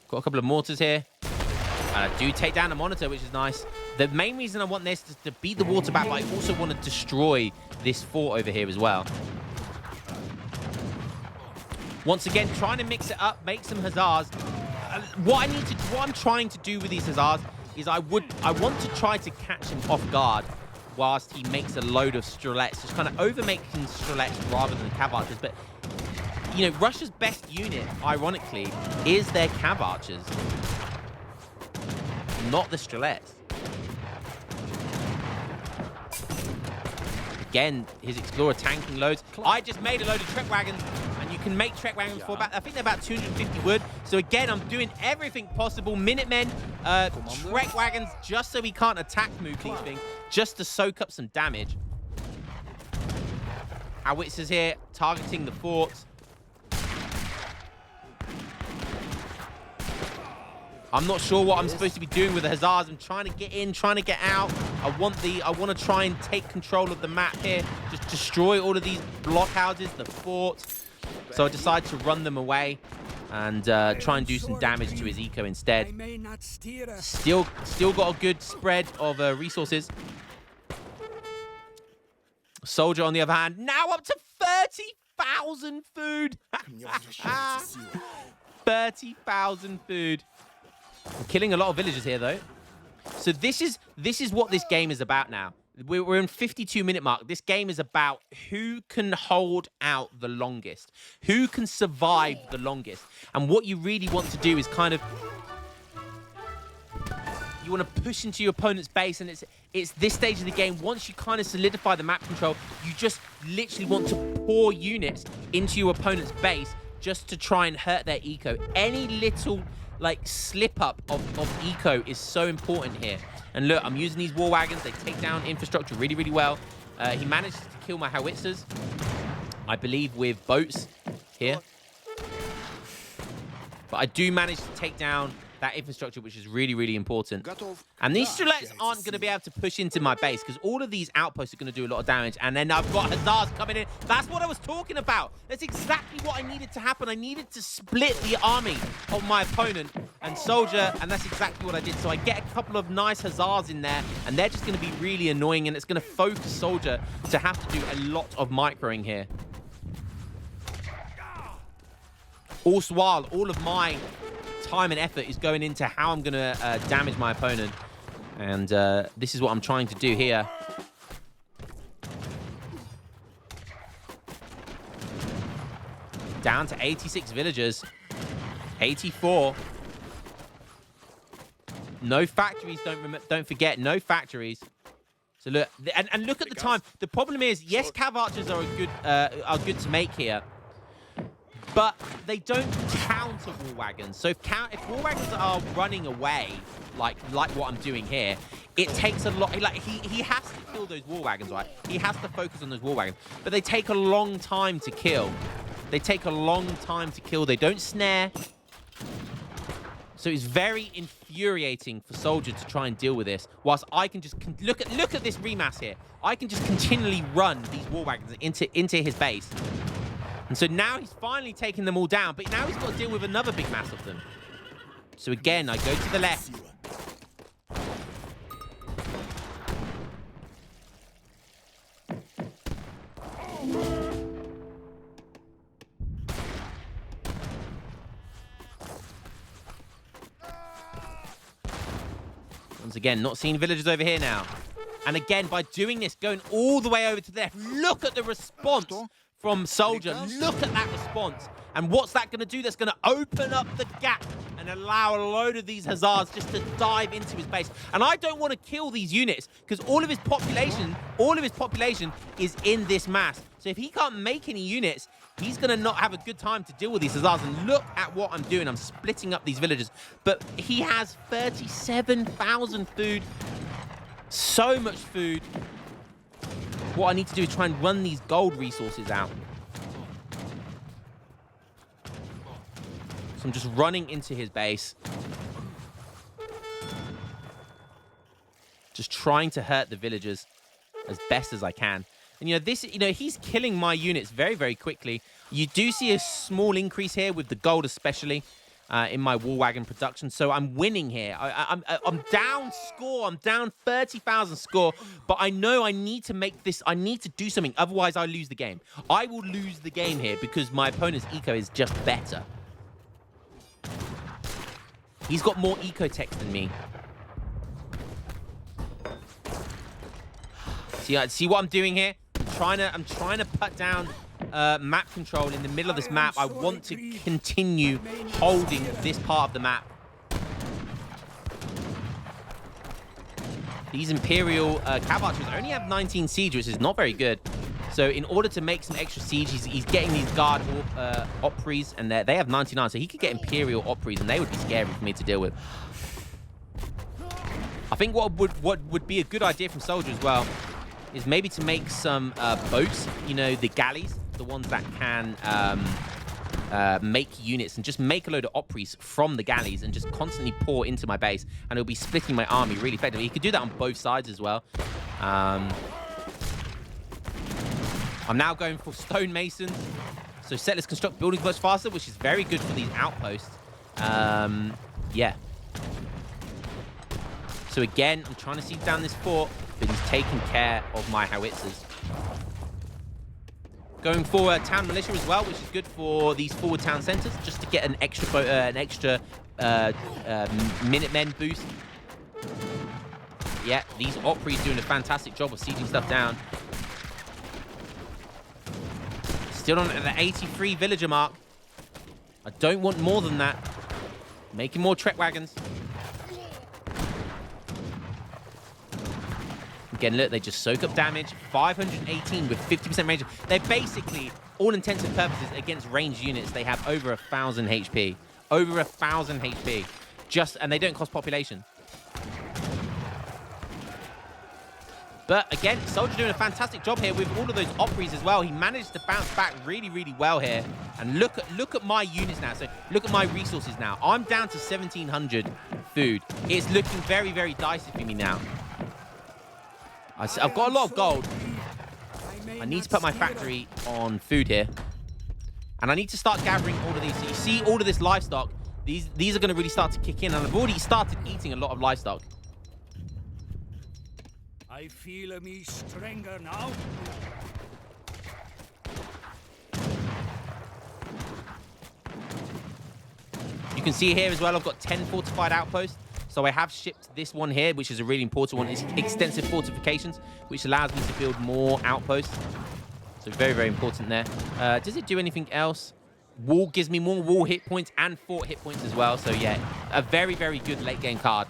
Got a couple of mortars here. And I do take down a monitor, which is nice. The main reason I want this is to beat the water back, but I also want to destroy this fort over here as well. Once again, trying to mix it up, make some hussars. What I'm trying to do with these hussars is I want to try to catch him off guard whilst he makes a load of strelets, just kind of over-making strelets rather than cav archers. But you know, Russia's best unit, ironically, is their cav archers, not the strelets. Again, his explorer tanking loads. I just made a load of trek wagons, and you can make trek wagons for about, I think they're about 250 wood. So again, I'm doing everything possible. Minutemen, trek wagons, just so he can't attack move these things, just to soak up some damage. Howitzers here, targeting the fort. I'm not sure what I'm supposed to be doing with the hussars. I'm trying to get in, trying to get out. I want to try and take control of the map here. Just destroy all of these blockhouses, the fort. So I decide to run them away and try and do some damage to his eco instead. Still got a good spread of resources. Soldier, on the other hand, now up to 30,000 food. 30,000 food. I'm killing a lot of villagers here, though. So this is what this game is about now. We're in 52-minute mark. This game is about who can hold out the longest, who can survive the longest. And what you really want to do is kind of, you want to push into your opponent's base, and it's this stage of the game. Once you kind of solidify the map control, you just literally want to pour units into your opponent's base just to try and hurt their eco. Any little like slip up of eco is so important here. And look, I'm using these war wagons. They take down infrastructure really, really well. He managed to kill my howitzers, I believe, with boats here. But I do manage to take down that infrastructure, which is really, really important. And these strelets aren't going to be able to push into my base because all of these outposts are going to do a lot of damage. And then I've got hussars coming in. That's what I was talking about. That's exactly what I needed to happen. I needed to split the army of my opponent and soldier, and that's exactly what I did. So I get a couple of nice hussars in there, and they're just going to be really annoying, and it's going to focus soldier to have to do a lot of microing here. Also, while all of my time and effort is going into how I'm going to damage my opponent. And this is what I'm trying to do here. Down to 86 villagers. 84. No factories, don't forget, no factories. So look, and look at the time. The problem is, yes, cav archers are good to make here, but they don't counter war wagons. So if war wagons are running away, like what I'm doing here, it takes a lot. Like he has to kill those war wagons, right? He has to focus on those war wagons, but they take a long time to kill. They take a long time to kill. They don't snare. So it's very infuriating for Soldier to try and deal with this, whilst I can just look at this remass here. I can just continually run these war wagons into his base. And so now he's finally taken them all down, but now he's got to deal with another big mass of them. So again, I go to the left. Once again, not seeing villagers over here now. And again, by doing this, going all the way over to the left, look at the response from Soldier. Look at that response. And what's that going to do? That's going to open up the gap and allow a load of these Hussars just to dive into his base. And I don't want to kill these units because all of his population is in this mass. So if he can't make any units, he's going to not have a good time to deal with these Hussars. And look at what I'm doing. I'm splitting up these villages. But he has 37,000 food. So much food. What I need to do is try and run these gold resources out. So I'm just running into his base. Just trying to hurt the villagers as best as I can. And, he's killing my units very, very quickly. You do see a small increase here with the gold especially in my war wagon production. So I'm winning here. I'm down score. I'm down 30,000 score. But I know I need to make this. I need to do something. Otherwise, I lose the game. I will lose the game here because my opponent's eco is just better. He's got more eco tech than me. See what I'm doing here? I'm trying to put down map control in the middle of this map. I want to continue holding this part of the map. These Imperial cav archers only have 19 siege, which is not very good. So in order to make some extra siege, he's getting these guard Opries, and they have 99. So he could get Imperial Opries, and they would be scary for me to deal with. I think what would be a good idea from Soldier as well is maybe to make some boats, the galleys, the ones that can make units, and just make a load of Opries from the galleys and just constantly pour into my base, and it'll be splitting my army really effectively. He could do that on both sides as well. I'm now going for stonemasons. So settlers construct buildings much faster, which is very good for these outposts. Yeah. So again, I'm trying to siege down this fort, but he's taking care of my howitzers. Going for town militia as well, which is good for these forward town centers, just to get an extra Minutemen boost. Yeah, these Opries doing a fantastic job of sieging stuff down. Still on at the 83 villager mark. I don't want more than that. Making more trek wagons. Again, look, they just soak up damage. 518 with 50% range. They're basically, all intents and purposes, against ranged units, they have over 1,000 HP. Over 1,000 HP. And they don't cost population. But again, Soldier doing a fantastic job here with all of those Opries as well. He managed to bounce back really, really well here. And look at my units now. So look at my resources now. I'm down to 1,700 food. It's looking very, very dicey for me now. I've got a lot of gold. I need to put my factory on food here. And I need to start gathering all of these. So you see all of this livestock. These are going to really start to kick in. And I've already started eating a lot of livestock. I feel me stronger now. You can see here as well, I've got 10 fortified outposts. So I have shipped this one here, which is a really important one. It's extensive fortifications, which allows me to build more outposts. So very, very important there. Does it do anything else? Wall gives me more wall hit points and fort hit points as well. So yeah, a very, very good late game card.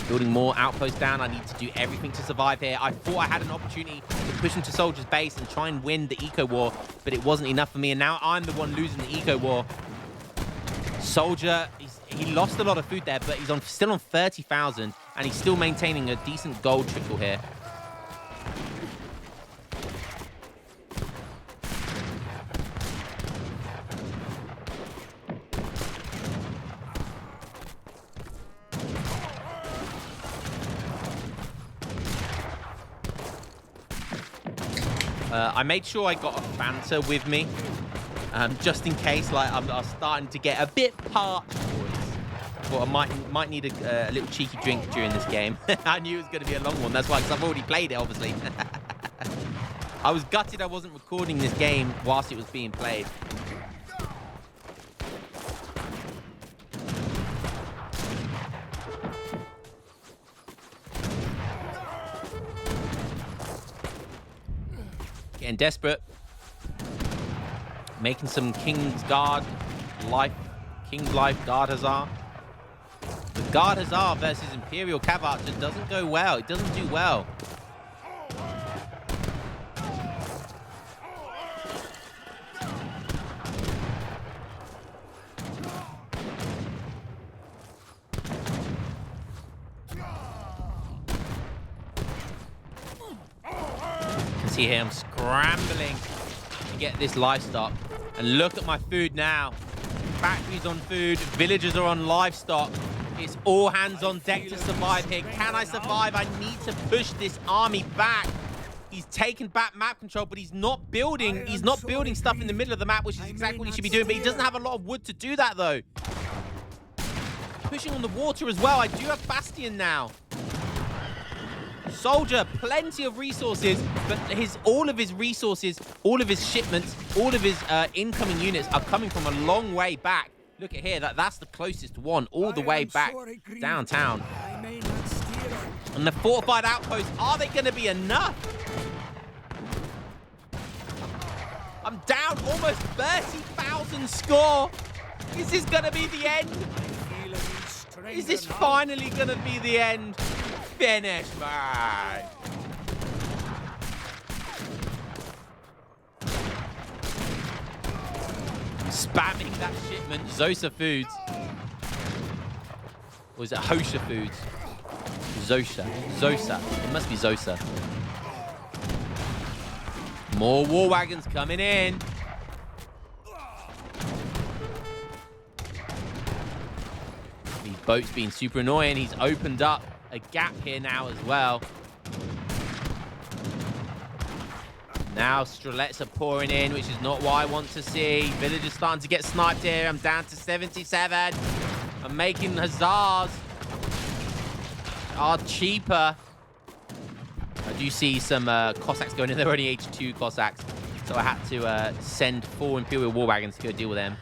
Building more outposts down. I need to do everything to survive here. I thought I had an opportunity to push into Soldier's base and try and win the eco war, but it wasn't enough for me. And now I'm the one losing the eco war. Soldier, he lost a lot of food there, but he's still on 30,000, and he's still maintaining a decent gold trickle here. I made sure I got a Fanta with me, just in case. Like I'm starting to get a bit parched, boys. Well, I might need a little cheeky drink during this game. I knew it was going to be a long one. That's why, because I've already played it, obviously. I was gutted I wasn't recording this game whilst it was being played. Getting desperate. Making some King's Life Guard Hussar. The Guard Hussar versus Imperial Cav Archer doesn't go well. It doesn't do well. See here, I'm scrambling to get this livestock. And look at my food now. Factories on food, villagers are on livestock. It's all hands on deck to survive here. Can I survive? I need to push this army back. He's taken back map control, but he's not building. He's not building stuff in the middle of the map, which is exactly what he should be doing. But he doesn't have a lot of wood to do that, though. Pushing on the water as well. I do have Bastion now. Soldier, plenty of resources, but all of his resources, all of his shipments, all of his incoming units are coming from a long way back. Look at here, that's the closest one, all the way back downtown. And the fortified outposts, are they going to be enough? I'm down almost 30,000 score. Is this going to be the end? Is this finally going to be the end? Finish, man. Spamming that shipment. Zosa Foods. Or is it Hosha Foods? Zosa. It must be Zosa. More war wagons coming in. These boats being super annoying. He's opened up a gap here now as well. Now Strelets are pouring in, which is not what I want to see. Villagers starting to get sniped here. I'm down to 77. I'm making Hussars are cheaper. I do see some Cossacks going in. They're only H2 Cossacks. So I had to send 4 Imperial war wagons to go deal with them.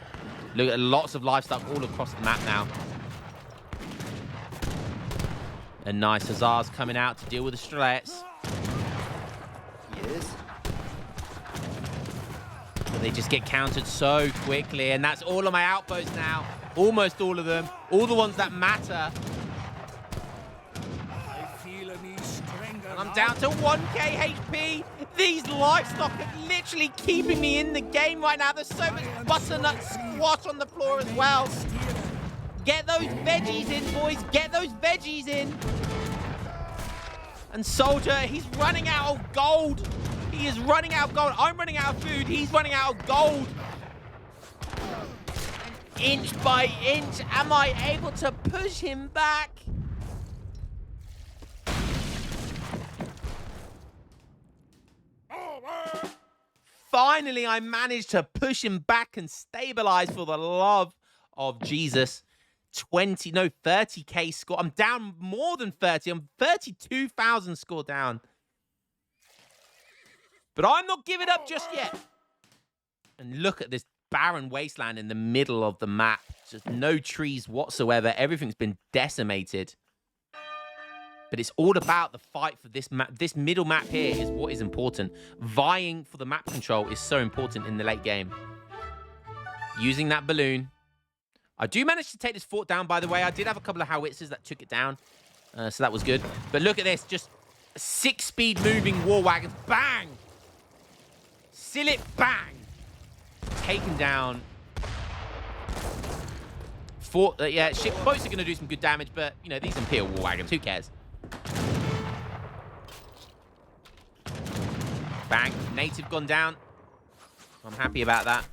Look at lots of livestock all across the map now. And nice Hussars coming out to deal with the Strelets. Yes. But they just get countered so quickly. And that's all of my outposts now. Almost all of them. All the ones that matter. And I'm down to 1k HP. These livestock are literally keeping me in the game right now. There's so much butternut squash on the floor as well. Get those veggies in, boys. Get those veggies in. And Soldier, he's running out of gold. He is running out of gold. I'm running out of food. He's running out of gold. And inch by inch, am I able to push him back? Finally, I managed to push him back and stabilize for the love of Jesus. 30k score. I'm down more than 30. I'm 32,000 score down. But I'm not giving up just yet. And look at this barren wasteland in the middle of the map. Just no trees whatsoever. Everything's been decimated. But it's all about the fight for this map. This middle map here is what is important. Vying for the map control is so important in the late game. Using that balloon. I do manage to take this fort down, by the way. I did have a couple of howitzers that took it down. So that was good. But look at this. Just 6-speed moving war wagons. Bang! Seal it. Bang! Taken down. Yeah, ship boats are going to do some good damage, but, you know, these Imperial war wagons, who cares? Bang. Native gone down. I'm happy about that.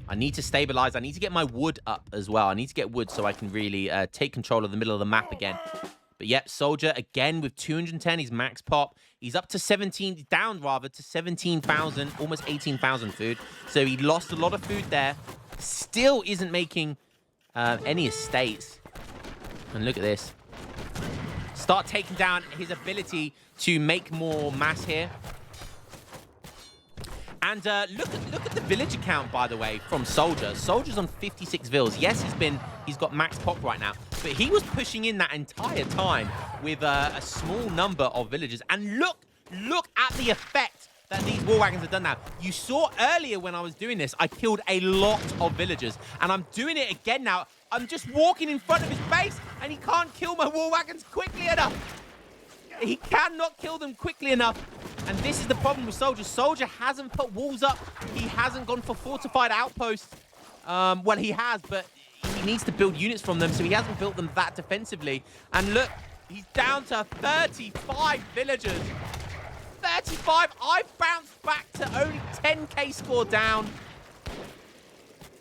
I need to stabilize. I need to get my wood up as well. I need to get wood so I can really take control of the middle of the map again. But yep, soldier again with 210. He's max pop. He's up to 17, down rather to 17,000, almost 18,000 food. So he lost a lot of food there. Still isn't making any estates. And look at this. Start taking down his ability to make more mass here. And look at the villager count, by the way, from Soldier. Soldier's on 56 vills. Yes, he's got max pop right now, but he was pushing in that entire time with a small number of villagers. And look at the effect that these war wagons have done now. You saw earlier when I was doing this, I killed a lot of villagers, and I'm doing it again now. I'm just walking in front of his base, and he can't kill my war wagons quickly enough. He cannot kill them quickly enough. And this is the problem with Soldier. Soldier hasn't put walls up. He hasn't gone for fortified outposts. Well, he has, but he needs to build units from them, so he hasn't built them that defensively. And look, he's down to 35 villagers. 35. I bounced back to only 10k score down.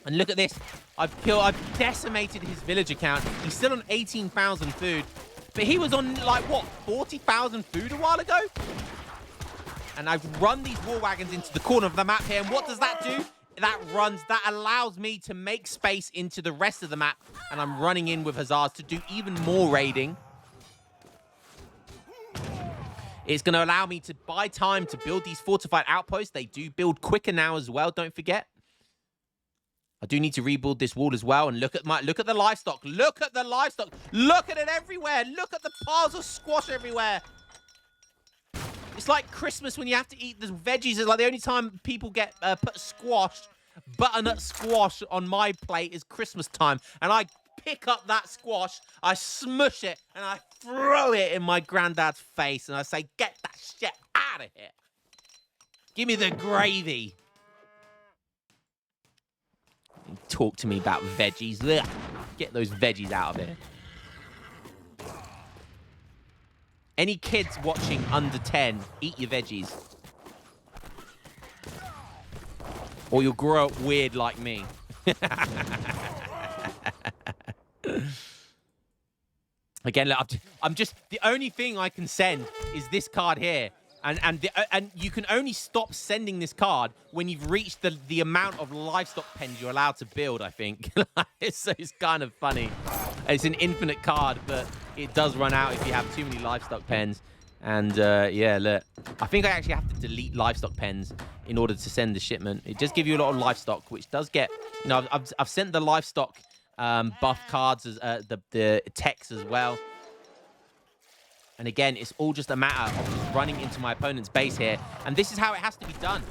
And look at this. I've decimated his villager count. He's still on 18,000 food. But he was on, like, what, 40,000 food a while ago? And I've run these war wagons into the corner of the map here. And what does that do? That allows me to make space into the rest of the map. And I'm running in with Hussars to do even more raiding. It's going to allow me to buy time to build these fortified outposts. They do build quicker now as well, don't forget. I do need to rebuild this wall as well. And look at the livestock. Look at the livestock. Look at it everywhere. Look at the piles of squash everywhere. It's like Christmas when you have to eat the veggies. It's like the only time people get put squash, butternut squash on my plate is Christmas time. And I pick up that squash, I smush it, and I throw it in my granddad's face. And I say, get that shit out of here. Give me the gravy. Talk to me about veggies. Ugh. Get those veggies out of here. Any kids watching under 10, eat your veggies. Or you'll grow up weird like me. Again, look, I'm just... The only thing I can send is this card here. And you can only stop sending this card when you've reached the amount of livestock pens you're allowed to build, I think. So it's kind of funny. It's an infinite card, but it does run out if you have too many livestock pens. And yeah, look, I think I actually have to delete livestock pens in order to send the shipment. It does give you a lot of livestock, which does get, you know, I've sent the livestock buff cards as the techs as well. And again, it's all just a matter of just running into my opponent's base here. And this is how it has to be done.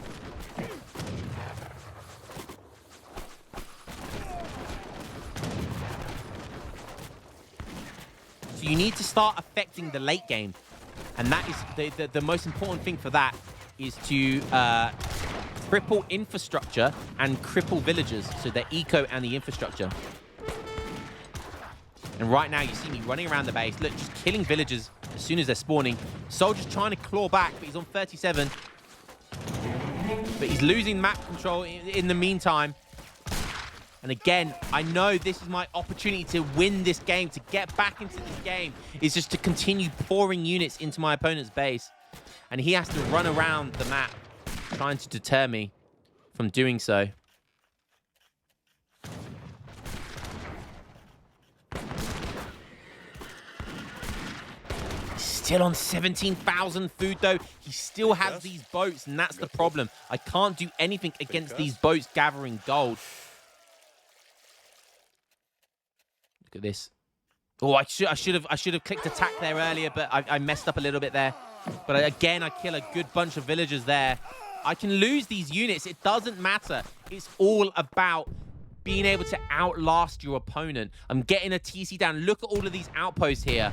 So you need to start affecting the late game. And that is the most important thing for that is to cripple infrastructure and cripple villagers. So the eco and the infrastructure. And right now, you see me running around the base. Look, just killing villagers as soon as they're spawning. Soldier's trying to claw back, but he's on 37. But he's losing map control in the meantime. And again, I know this is my opportunity to win this game, to get back into this game, is just to continue pouring units into my opponent's base. And he has to run around the map, trying to deter me from doing so. Still on 17,000 food, though. He still has these boats, and that's the problem. I can't do anything against these boats gathering gold. Look at this. Oh, I should have clicked attack there earlier, but I messed up a little bit there. But again, I kill a good bunch of villagers there. I can lose these units. It doesn't matter. It's all about being able to outlast your opponent. I'm getting a TC down. Look at all of these outposts here.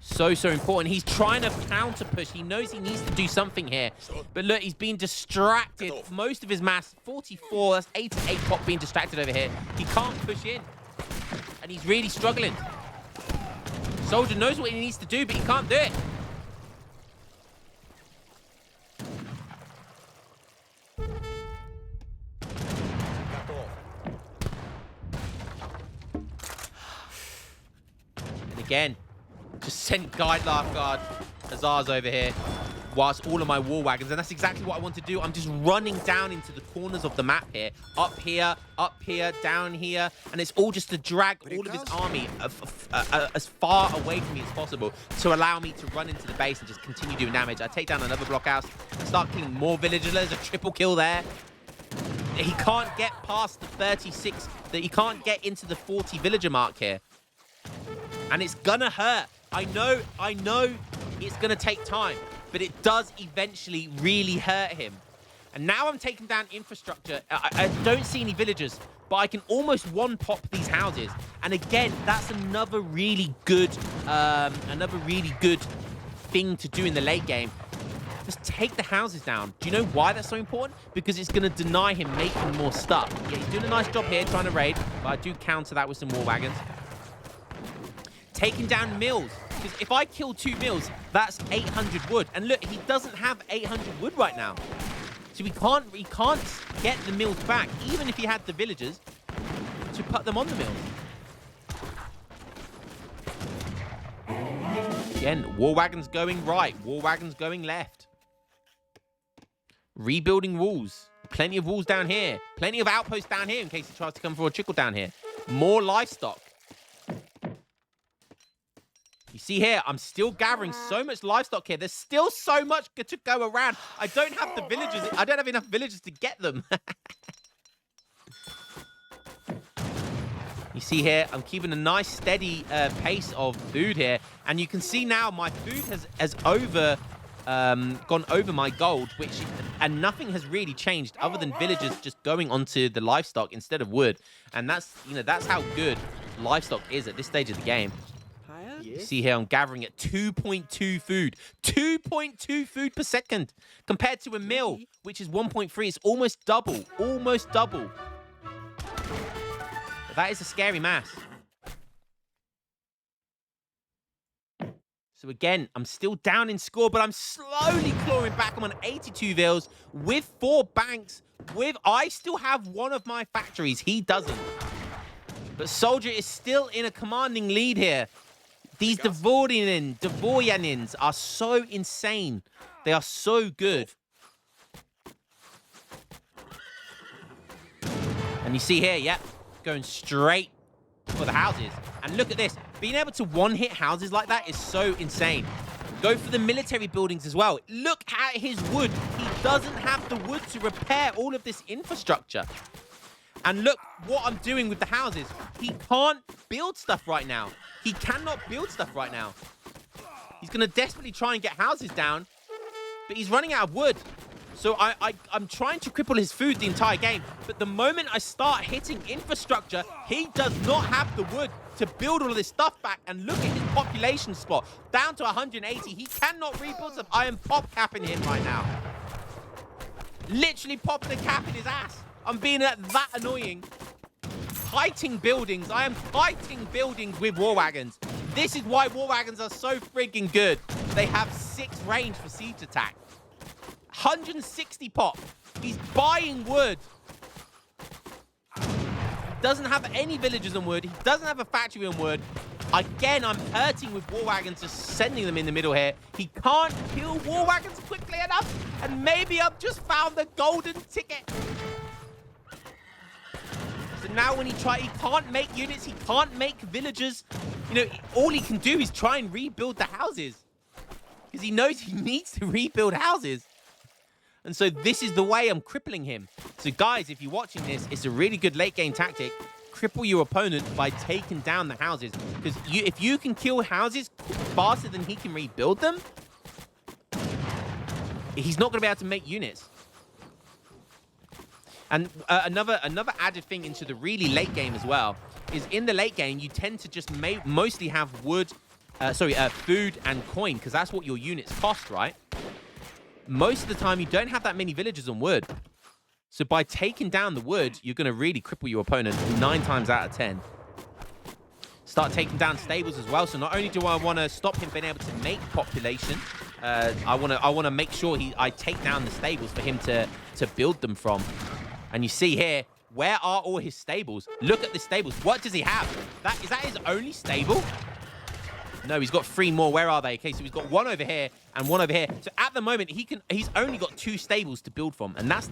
So important. He's trying to counter push. He knows he needs to do something here. But look, he's being distracted. Most of his mass, 44, that's 88 pop being distracted over here. He can't push in. And he's really struggling. Soldier knows what he needs to do, but he can't do it. And again, just sent Guide Lifeguard Azars over here whilst all of my war wagons, and that's exactly what I want to do. I'm just running down into the corners of the map here, up here, down here, and it's all just to drag all of his army as far away from me as possible to allow me to run into the base and just continue doing damage. I take down another blockhouse, start killing more villagers. There's a triple kill there. He can't get past the 36, he can't get into the 40 villager mark here. And it's gonna hurt. I know it's gonna take time, but it does eventually really hurt him. And now I'm taking down infrastructure. I don't see any villagers, but I can almost one-pop these houses. And again, that's another really good thing to do in the late game. Just take the houses down. Do you know why that's so important? Because it's going to deny him making more stuff. Yeah, he's doing a nice job here trying to raid, but I do counter that with some war wagons. Taking down mills. Because if I kill 2 mills, that's 800 wood. And look, he doesn't have 800 wood right now. So he can't get the mills back, even if he had the villagers to put them on the mills. Again, war wagons going right, war wagons going left. Rebuilding walls. Plenty of walls down here. Plenty of outposts down here in case he tries to come for a trickle down here. More livestock. You see here, I'm still gathering so much livestock here. There's still so much to go around. I don't have the villagers. I don't have enough villagers to get them. You see here, I'm keeping a nice steady pace of food here. And you can see now my food has gone over my gold, and nothing has really changed other than villagers just going onto the livestock instead of wood. And that's how good livestock is at this stage of the game. You see here, I'm gathering at 2.2 food. 2.2 food per second. Compared to a mill, which is 1.3. It's almost double. Almost double. But that is a scary mass. So again, I'm still down in score, but I'm slowly clawing back. I'm on 82 vills with 4 banks. I still have one of my factories. He doesn't. But Soldier is still in a commanding lead here. These Dvorianins are so insane. They are so good. And you see here, yep, going straight for the houses. And look at this. Being able to one-hit houses like that is so insane. Go for the military buildings as well. Look at his wood. He doesn't have the wood to repair all of this infrastructure. And look what I'm doing with the houses. He can't build stuff right now. He cannot build stuff right now. He's going to desperately try and get houses down, but he's running out of wood. So I'm trying to cripple his food the entire game. But the moment I start hitting infrastructure, he does not have the wood to build all of this stuff back. And look at his population spot. Down to 180. He cannot rebuild stuff. I am pop capping him right now. Literally popping a cap in his ass. I'm being that annoying. Kiting buildings. I am kiting buildings with war wagons. This is why war wagons are so frigging good. They have 6 range for siege attack. 160 pop. He's buying wood. Doesn't have any villagers on wood. He doesn't have a factory on wood. Again, I'm hurting with war wagons, just sending them in the middle here. He can't kill war wagons quickly enough. And maybe I've just found the golden ticket. So now when he can't make units, he can't make villagers. You know, all he can do is try and rebuild the houses. Because he knows he needs to rebuild houses. And so this is the way I'm crippling him. So guys, if you're watching this, it's a really good late game tactic. Cripple your opponent by taking down the houses. Because if you can kill houses faster than he can rebuild them, he's not going to be able to make units. And another added thing into the really late game as well is in the late game, you tend to just mostly have wood food and coin, because that's what your units cost, right? Most of the time, you don't have that many villagers on wood. So by taking down the wood, you're going to really cripple your opponent 9 times out of 10. Start taking down stables as well. So not only do I want to stop him being able to make population, I want to make sure I take down the stables for him to build them from. And you see here, where are all his stables? Look at the stables. What does he have? Is that his only stable? No, he's got 3 more. Where are they? Okay, so he's got 1 over here and 1 over here. So at the moment, he's only got 2 stables to build from. And that's,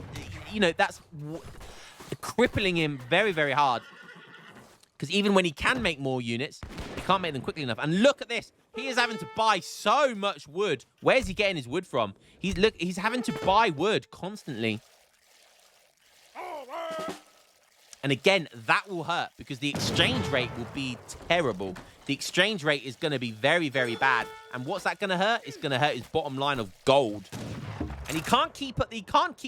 that's crippling him very, very hard. Because even when he can make more units, he can't make them quickly enough. And look at this. He is having to buy so much wood. Where's he getting his wood from? He's having to buy wood constantly. And again, that will hurt because the exchange rate will be terrible. The exchange rate is going to be very, very bad. And what's that going to hurt? It's going to hurt his bottom line of gold. And he can't keep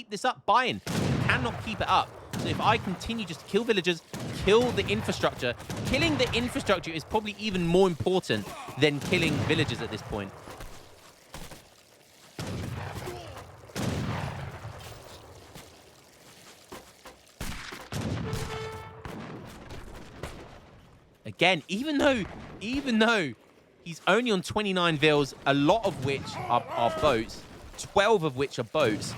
this up buying. He cannot keep it up. So if I continue just to kill villagers, kill the infrastructure, killing the infrastructure is probably even more important than killing villagers at this point. Again, even though he's only on 29 vills, a lot of which are boats, 12 of which are boats.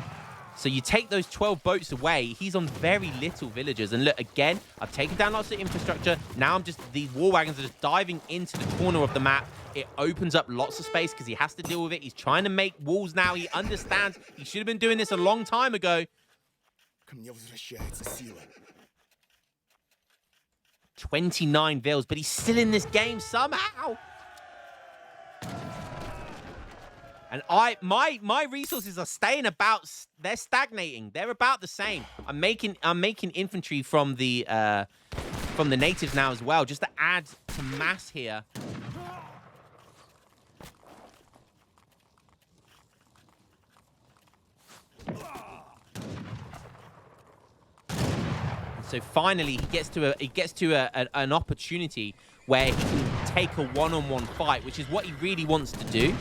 So you take those 12 boats away, he's on very little villagers. And look, again, I've taken down lots of infrastructure. Now the war wagons are just diving into the corner of the map. It opens up lots of space because he has to deal with it. He's trying to make walls now. He understands. He should have been doing this a long time ago. 29 vills, but he's still in this game somehow. And my resources are staying about. They're stagnating. They're about the same. I'm making infantry from the natives now as well, just to add to mass here. So finally, he gets to an opportunity where he can take a one-on-one fight, which is what he really wants to do.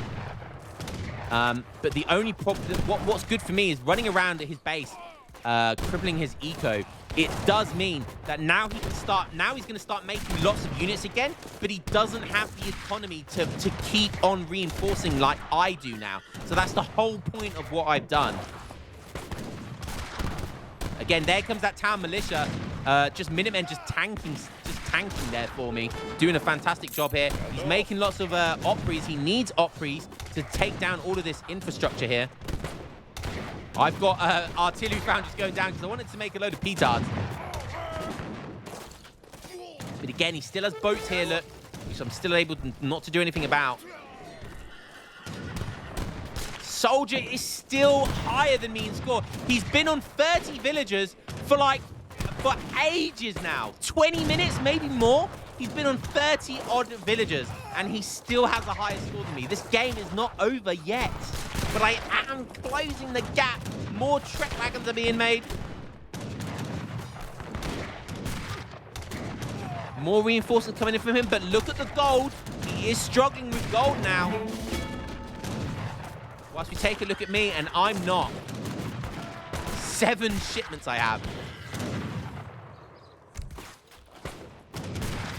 But the only problem, what's good for me is running around at his base, crippling his eco. It does mean that now he can start. Now he's going to start making lots of units again, but he doesn't have the economy to keep on reinforcing like I do now. So that's the whole point of what I've done. Again, there comes that town militia. Just Minutemen just tanking there for me. Doing a fantastic job here. He's making lots of Opries. He needs Opries to take down all of this infrastructure here. I've got artillery round just going down because I wanted to make a load of petards. But again, he still has boats here, look, which I'm still able not to do anything about. Soldier is still higher than me in score. He's been on 30 villagers for ages now. 20 minutes, maybe more. He's been on 30 odd villagers and he still has a higher score than me. This game is not over yet, but I am closing the gap. More trek wagons are being made. More reinforcements coming in from him, but look at the gold. He is struggling with gold now. Whilst we take a look at me, and I'm not. 7 shipments I have.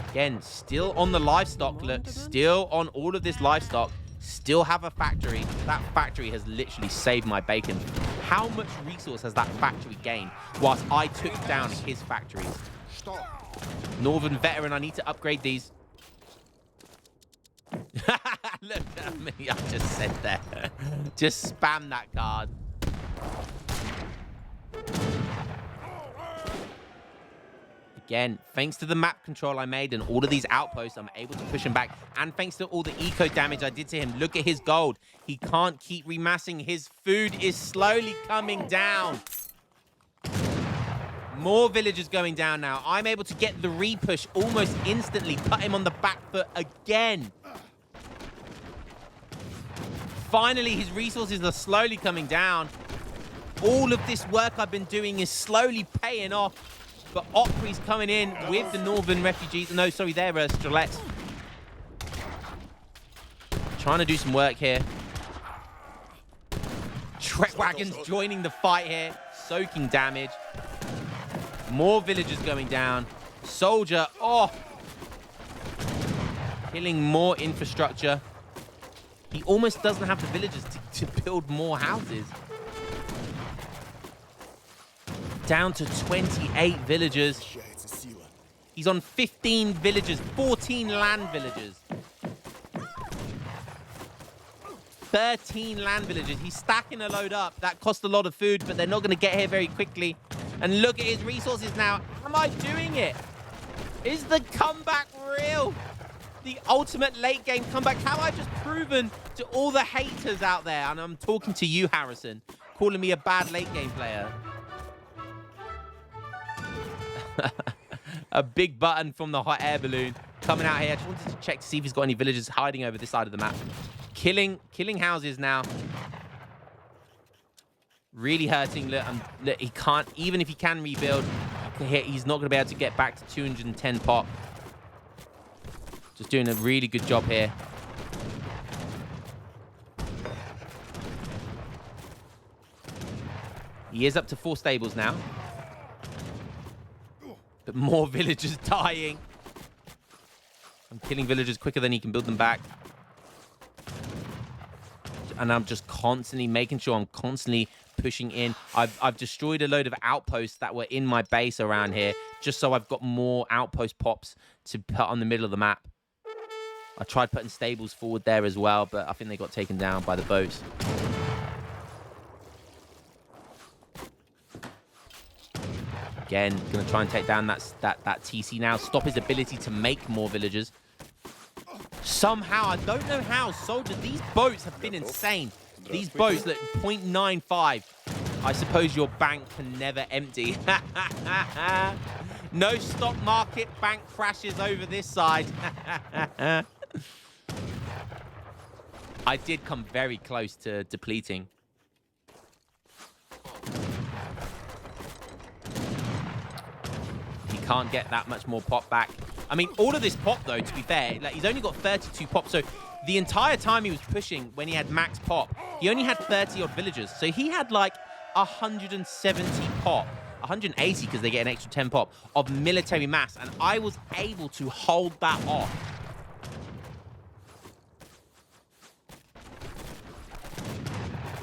Again, still on the livestock, look. Still on all of this livestock. Still have a factory. That factory has literally saved my bacon. How much resource has that factory gained whilst I took down his factories? Northern veteran, I need to upgrade these. Look at me, I just said there. Just spam that card. Again, thanks to the map control I made and all of these outposts, I'm able to push him back. And thanks to all the eco damage I did to him, look at his gold. He can't keep remassing. His food is slowly coming down. More villagers going down now. I'm able to get the repush almost instantly. Put him on the back foot again. Finally, his resources are slowly coming down. All of this work I've been doing is slowly paying off. But Opry's coming in with the northern refugees. No, sorry, they're Strelets. Trying to do some work here. Trek wagons joining the fight here. Soaking damage. More villagers going down. Soldier, oh! Killing more infrastructure. He almost doesn't have the villagers to build more houses. Down to 28 villagers. He's on 15 villagers, 14 land villagers. 13 land villagers. He's stacking a load up. That cost a lot of food, but they're not going to get here very quickly. And look at his resources now. Am I doing it? Is the comeback real? The ultimate late game comeback. Have I just proven to all the haters out there? And I'm talking to you, Harrison, calling me a bad late game player. A big button from the hot air balloon coming out here. I just wanted to check to see if he's got any villagers hiding over this side of the map. Killing houses now. Really hurting. Look, he can't, even if he can rebuild, he's not going to be able to get back to 210 pop. Just doing a really good job here. He is up to 4 stables now. But more villagers dying. I'm killing villagers quicker than he can build them back. And I'm just constantly making sure I'm constantly pushing in. I've destroyed a load of outposts that were in my base around here, just so I've got more outpost pops to put on the middle of the map. I tried putting stables forward there as well, but I think they got taken down by the boats. Again, gonna try and take down that TC now. Stop his ability to make more villagers. Somehow, I don't know how, soldier, these boats have been insane. These boats, look, 0.95. I suppose your bank can never empty. No stock market bank crashes over this side. I did come very close to depleting. He can't get that much more pop back. I mean, all of this pop, though, to be fair, like, he's only got 32 pop. So the entire time he was pushing, when he had max pop, he only had 30-odd villagers. So he had, like, 170 pop, 180 because they get an extra 10 pop of military mass. And I was able to hold that off.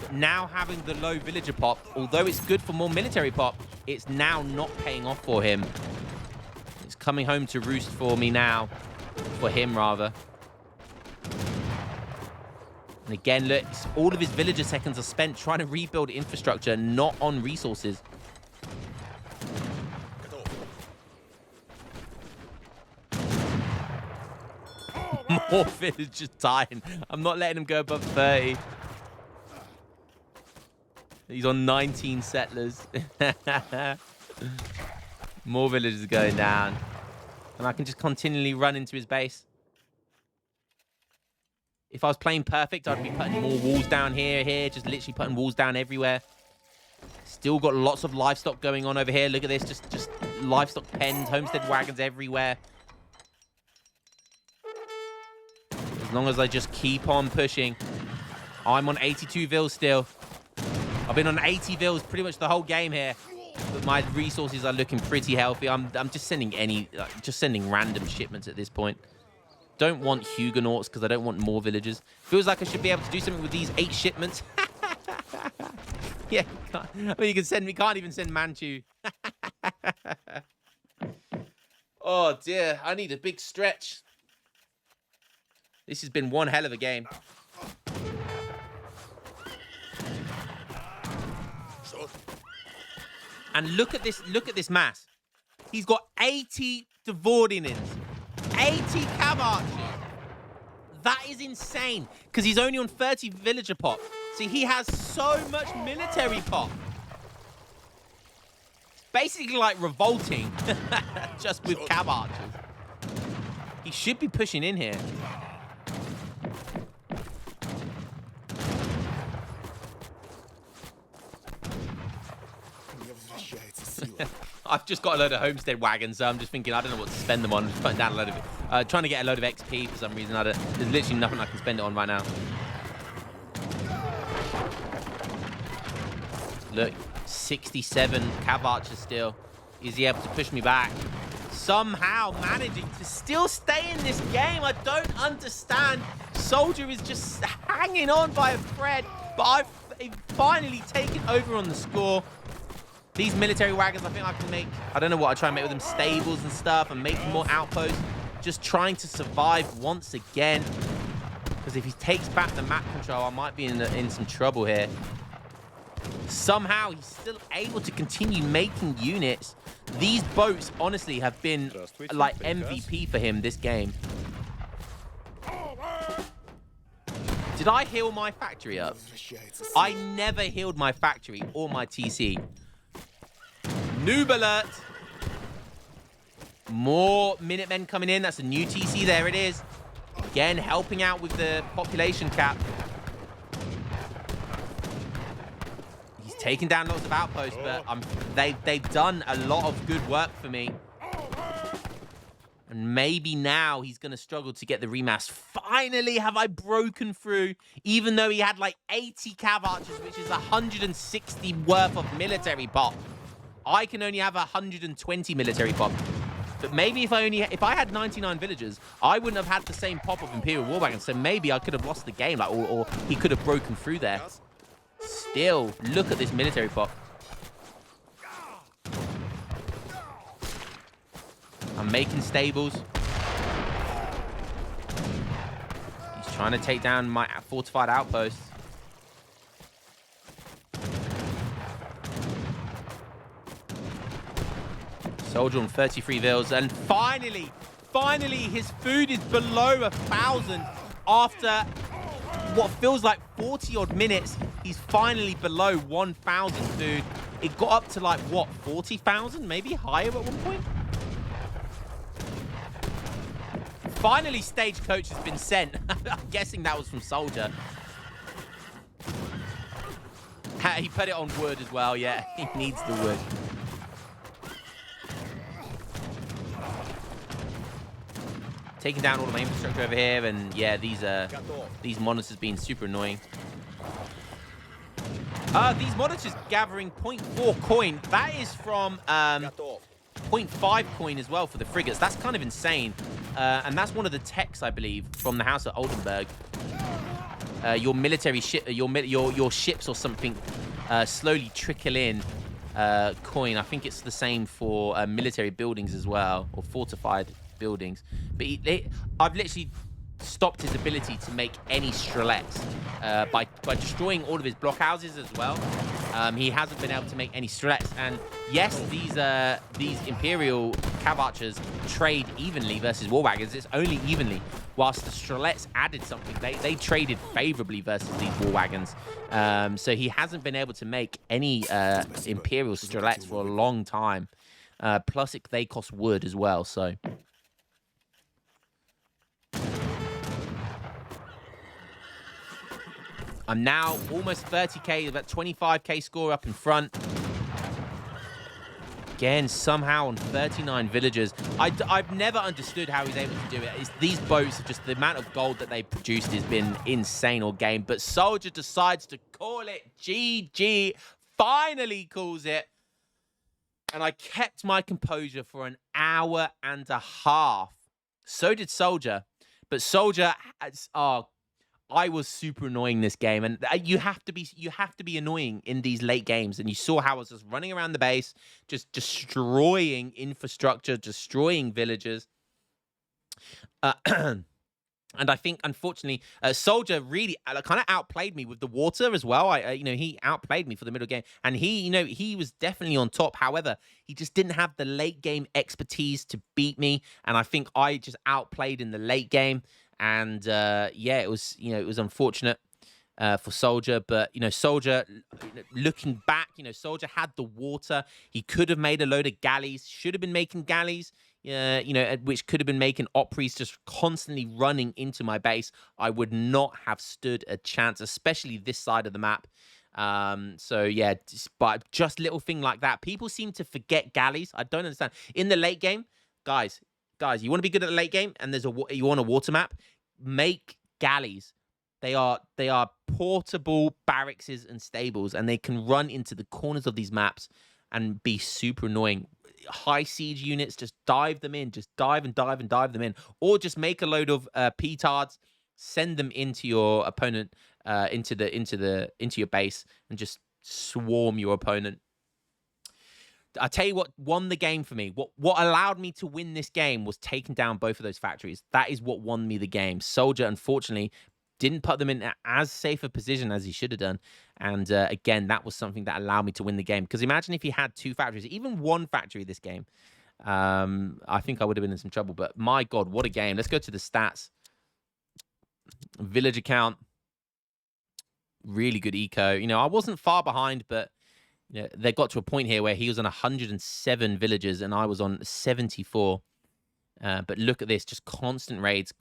But now having the low villager pop, although it's good for more military pop, it's now not paying off for him. Coming home to roost for me now. For him, rather. And again, look, all of his villager seconds are spent trying to rebuild infrastructure, not on resources. More villagers dying. I'm not letting him go above 30. He's on 19 settlers. More villagers going down. And I can just continually run into his base. If I was playing perfect, I'd be putting more walls down here, just literally putting walls down everywhere. Still got lots of livestock going on over here. Look at this, just livestock pens, homestead wagons everywhere. As long as I just keep on pushing. I'm on 82 vils still. I've been on 80 vils pretty much the whole game here. But my resources are looking pretty healthy. I'm just sending random shipments at this point. Don't want Huguenots because I don't want more villagers. Feels like I should be able to do something with these 8 shipments. Yeah, I mean, you can send me. Can't even send Manchu. Oh dear, I need a big stretch. This has been one hell of a game. And look at this mass. He's got 80 Dvordinins, 80 cav archers. That is insane, because he's only on 30 villager pop. See, he has so much military pop. It's basically like revolting, just with cav archers. He should be pushing in here. I've just got a load of homestead wagons, so I'm just thinking I don't know what to spend them on. I'm just putting down a load of trying to get a load of XP for some reason. There's literally nothing I can spend it on right now. Look, 67 cav archers still. Is he able to push me back? Somehow managing to still stay in this game. I don't understand. Soldier is just hanging on by a thread, but I've finally taken over on the score. These military wagons, I think I can make, I don't know what I try and make with them, stables and stuff, and make more outposts. Just trying to survive once again. Because if he takes back the map control, I might be in some trouble here. Somehow, he's still able to continue making units. These boats, honestly, have been like MVP for him this game. Did I heal my factory up? I never healed my factory or my TC. Noob alert. More Minutemen coming in. That's a new TC. There it is. Again, helping out with the population cap. He's taking down lots of outposts, but they've done a lot of good work for me. And maybe now he's going to struggle to get the remass. Finally, have I broken through, even though he had like 80 cav archers, which is 160 worth of military pop. I can only have 120 military pop. But maybe if I had 99 villagers, I wouldn't have had the same pop of Imperial war wagons. So maybe I could have lost the game, like, or he could have broken through there. Still, look at this military pop. I'm making stables. He's trying to take down my fortified outposts. Soldier on 33 vills, and finally, his food is below 1,000 after what feels like 40 odd minutes. He's finally below 1,000 food. It got up to like what, 40,000, maybe higher at one point. Finally, stagecoach has been sent. I'm guessing that was from Soldier. He put it on wood as well. Yeah, he needs the wood. Taking down all of my infrastructure over here, and yeah, these monitors being super annoying. These monitors gathering 0.4 coin. That is from 0.5 coin as well for the frigates. That's kind of insane. And that's one of the techs, I believe, from the House of Oldenburg. Your military ship, your ships or something slowly trickle in coin. I think it's the same for military buildings as well, or fortified buildings. But I've literally stopped his ability to make any strelets by destroying all of his blockhouses as well. He hasn't been able to make any strelets. And yes, these Imperial cav archers trade evenly versus war wagons. It's only evenly. Whilst the strelets added something, they traded favorably versus these war wagons. So he hasn't been able to make any Imperial strelets for a long time. Plus, they cost wood as well. So. I'm now almost 30k, about 25k score up in front. Again, somehow on 39 villagers. I've never understood how he's able to do it. These boats, are just the amount of gold that they produced has been insane all game. But Soldier decides to call it GG. Finally calls it. And I kept my composure for an hour and a half. So did Soldier. But Soldier, I was super annoying this game, and you have to be annoying in these late games. And you saw how I was just running around the base, just destroying infrastructure, destroying villages. And I think, unfortunately, Soldier really kind of outplayed me with the water as well. He outplayed me for the middle game, and he was definitely on top. However, he just didn't have the late game expertise to beat me, and I think I just outplayed in the late game. And yeah, it was unfortunate for Soldier, but Soldier, looking back, Soldier had the water. He could have made a load of galleys. Should have been making galleys. Which could have been making Opries just constantly running into my base. I would not have stood a chance, especially this side of the map. So yeah, but just little thing like that. People seem to forget galleys. I don't understand. In the late game, guys, you want to be good at the late game, and you want a water map, make galleys. They are portable barracks and stables, and they can run into the corners of these maps and be super annoying. High siege units, just dive them in, just dive and dive and dive them in, or just make a load of petards, send them into your opponent, into your base, and just swarm your opponent. I tell you what won the game for me. What allowed me to win this game was taking down both of those factories. That is what won me the game. Soldier, unfortunately, didn't put them in as safe a position as he should have done. And again, that was something that allowed me to win the game. Because imagine if he had 2 factories, even 1 factory this game. I think I would have been in some trouble. But my God, what a game. Let's go to the stats. Village account. Really good eco. You know, I wasn't far behind, but you know, they got to a point here where he was on 107 villagers and I was on 74. But look at this, just constant raids,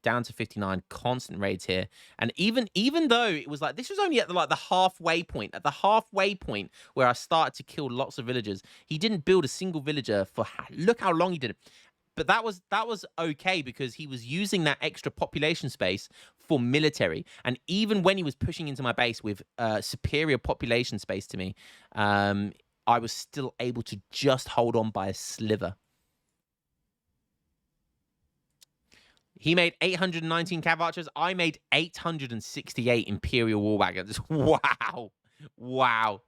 down to 59, constant raids here. And even though it was like, this was only at the halfway point, where I started to kill lots of villagers, he didn't build a single villager for, look how long he did it. But that was okay because he was using that extra population space for military. And even when he was pushing into my base with superior population space to me, I was still able to just hold on by a sliver. He made 819 cav archers. I made 868 Imperial war wagons. Wow. Wow.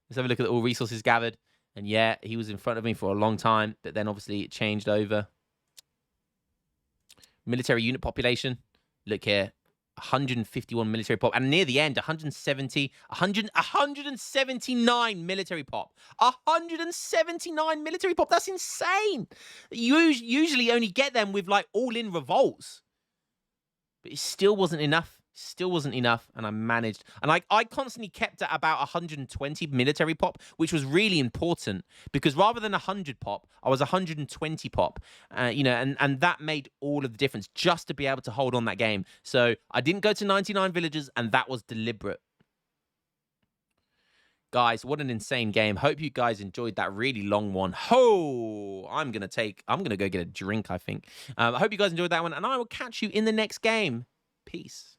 Let's have a look at all resources gathered. And yeah, he was in front of me for a long time, but then obviously it changed over. Military unit population. Look here. 151 military pop. And near the end, 179 military pop. 179 military pop. That's insane. You usually only get them with like all-in revolts. But it still wasn't enough. And I managed. And I constantly kept at about 120 military pop, which was really important because rather than 100 pop, I was 120 pop. You know, and that made all of the difference just to be able to hold on that game. So I didn't go to 99 villagers, and that was deliberate. Guys, what an insane game. Hope you guys enjoyed that really long one. I'm gonna go get a drink, I think. I hope you guys enjoyed that one, and I will catch you in the next game. Peace.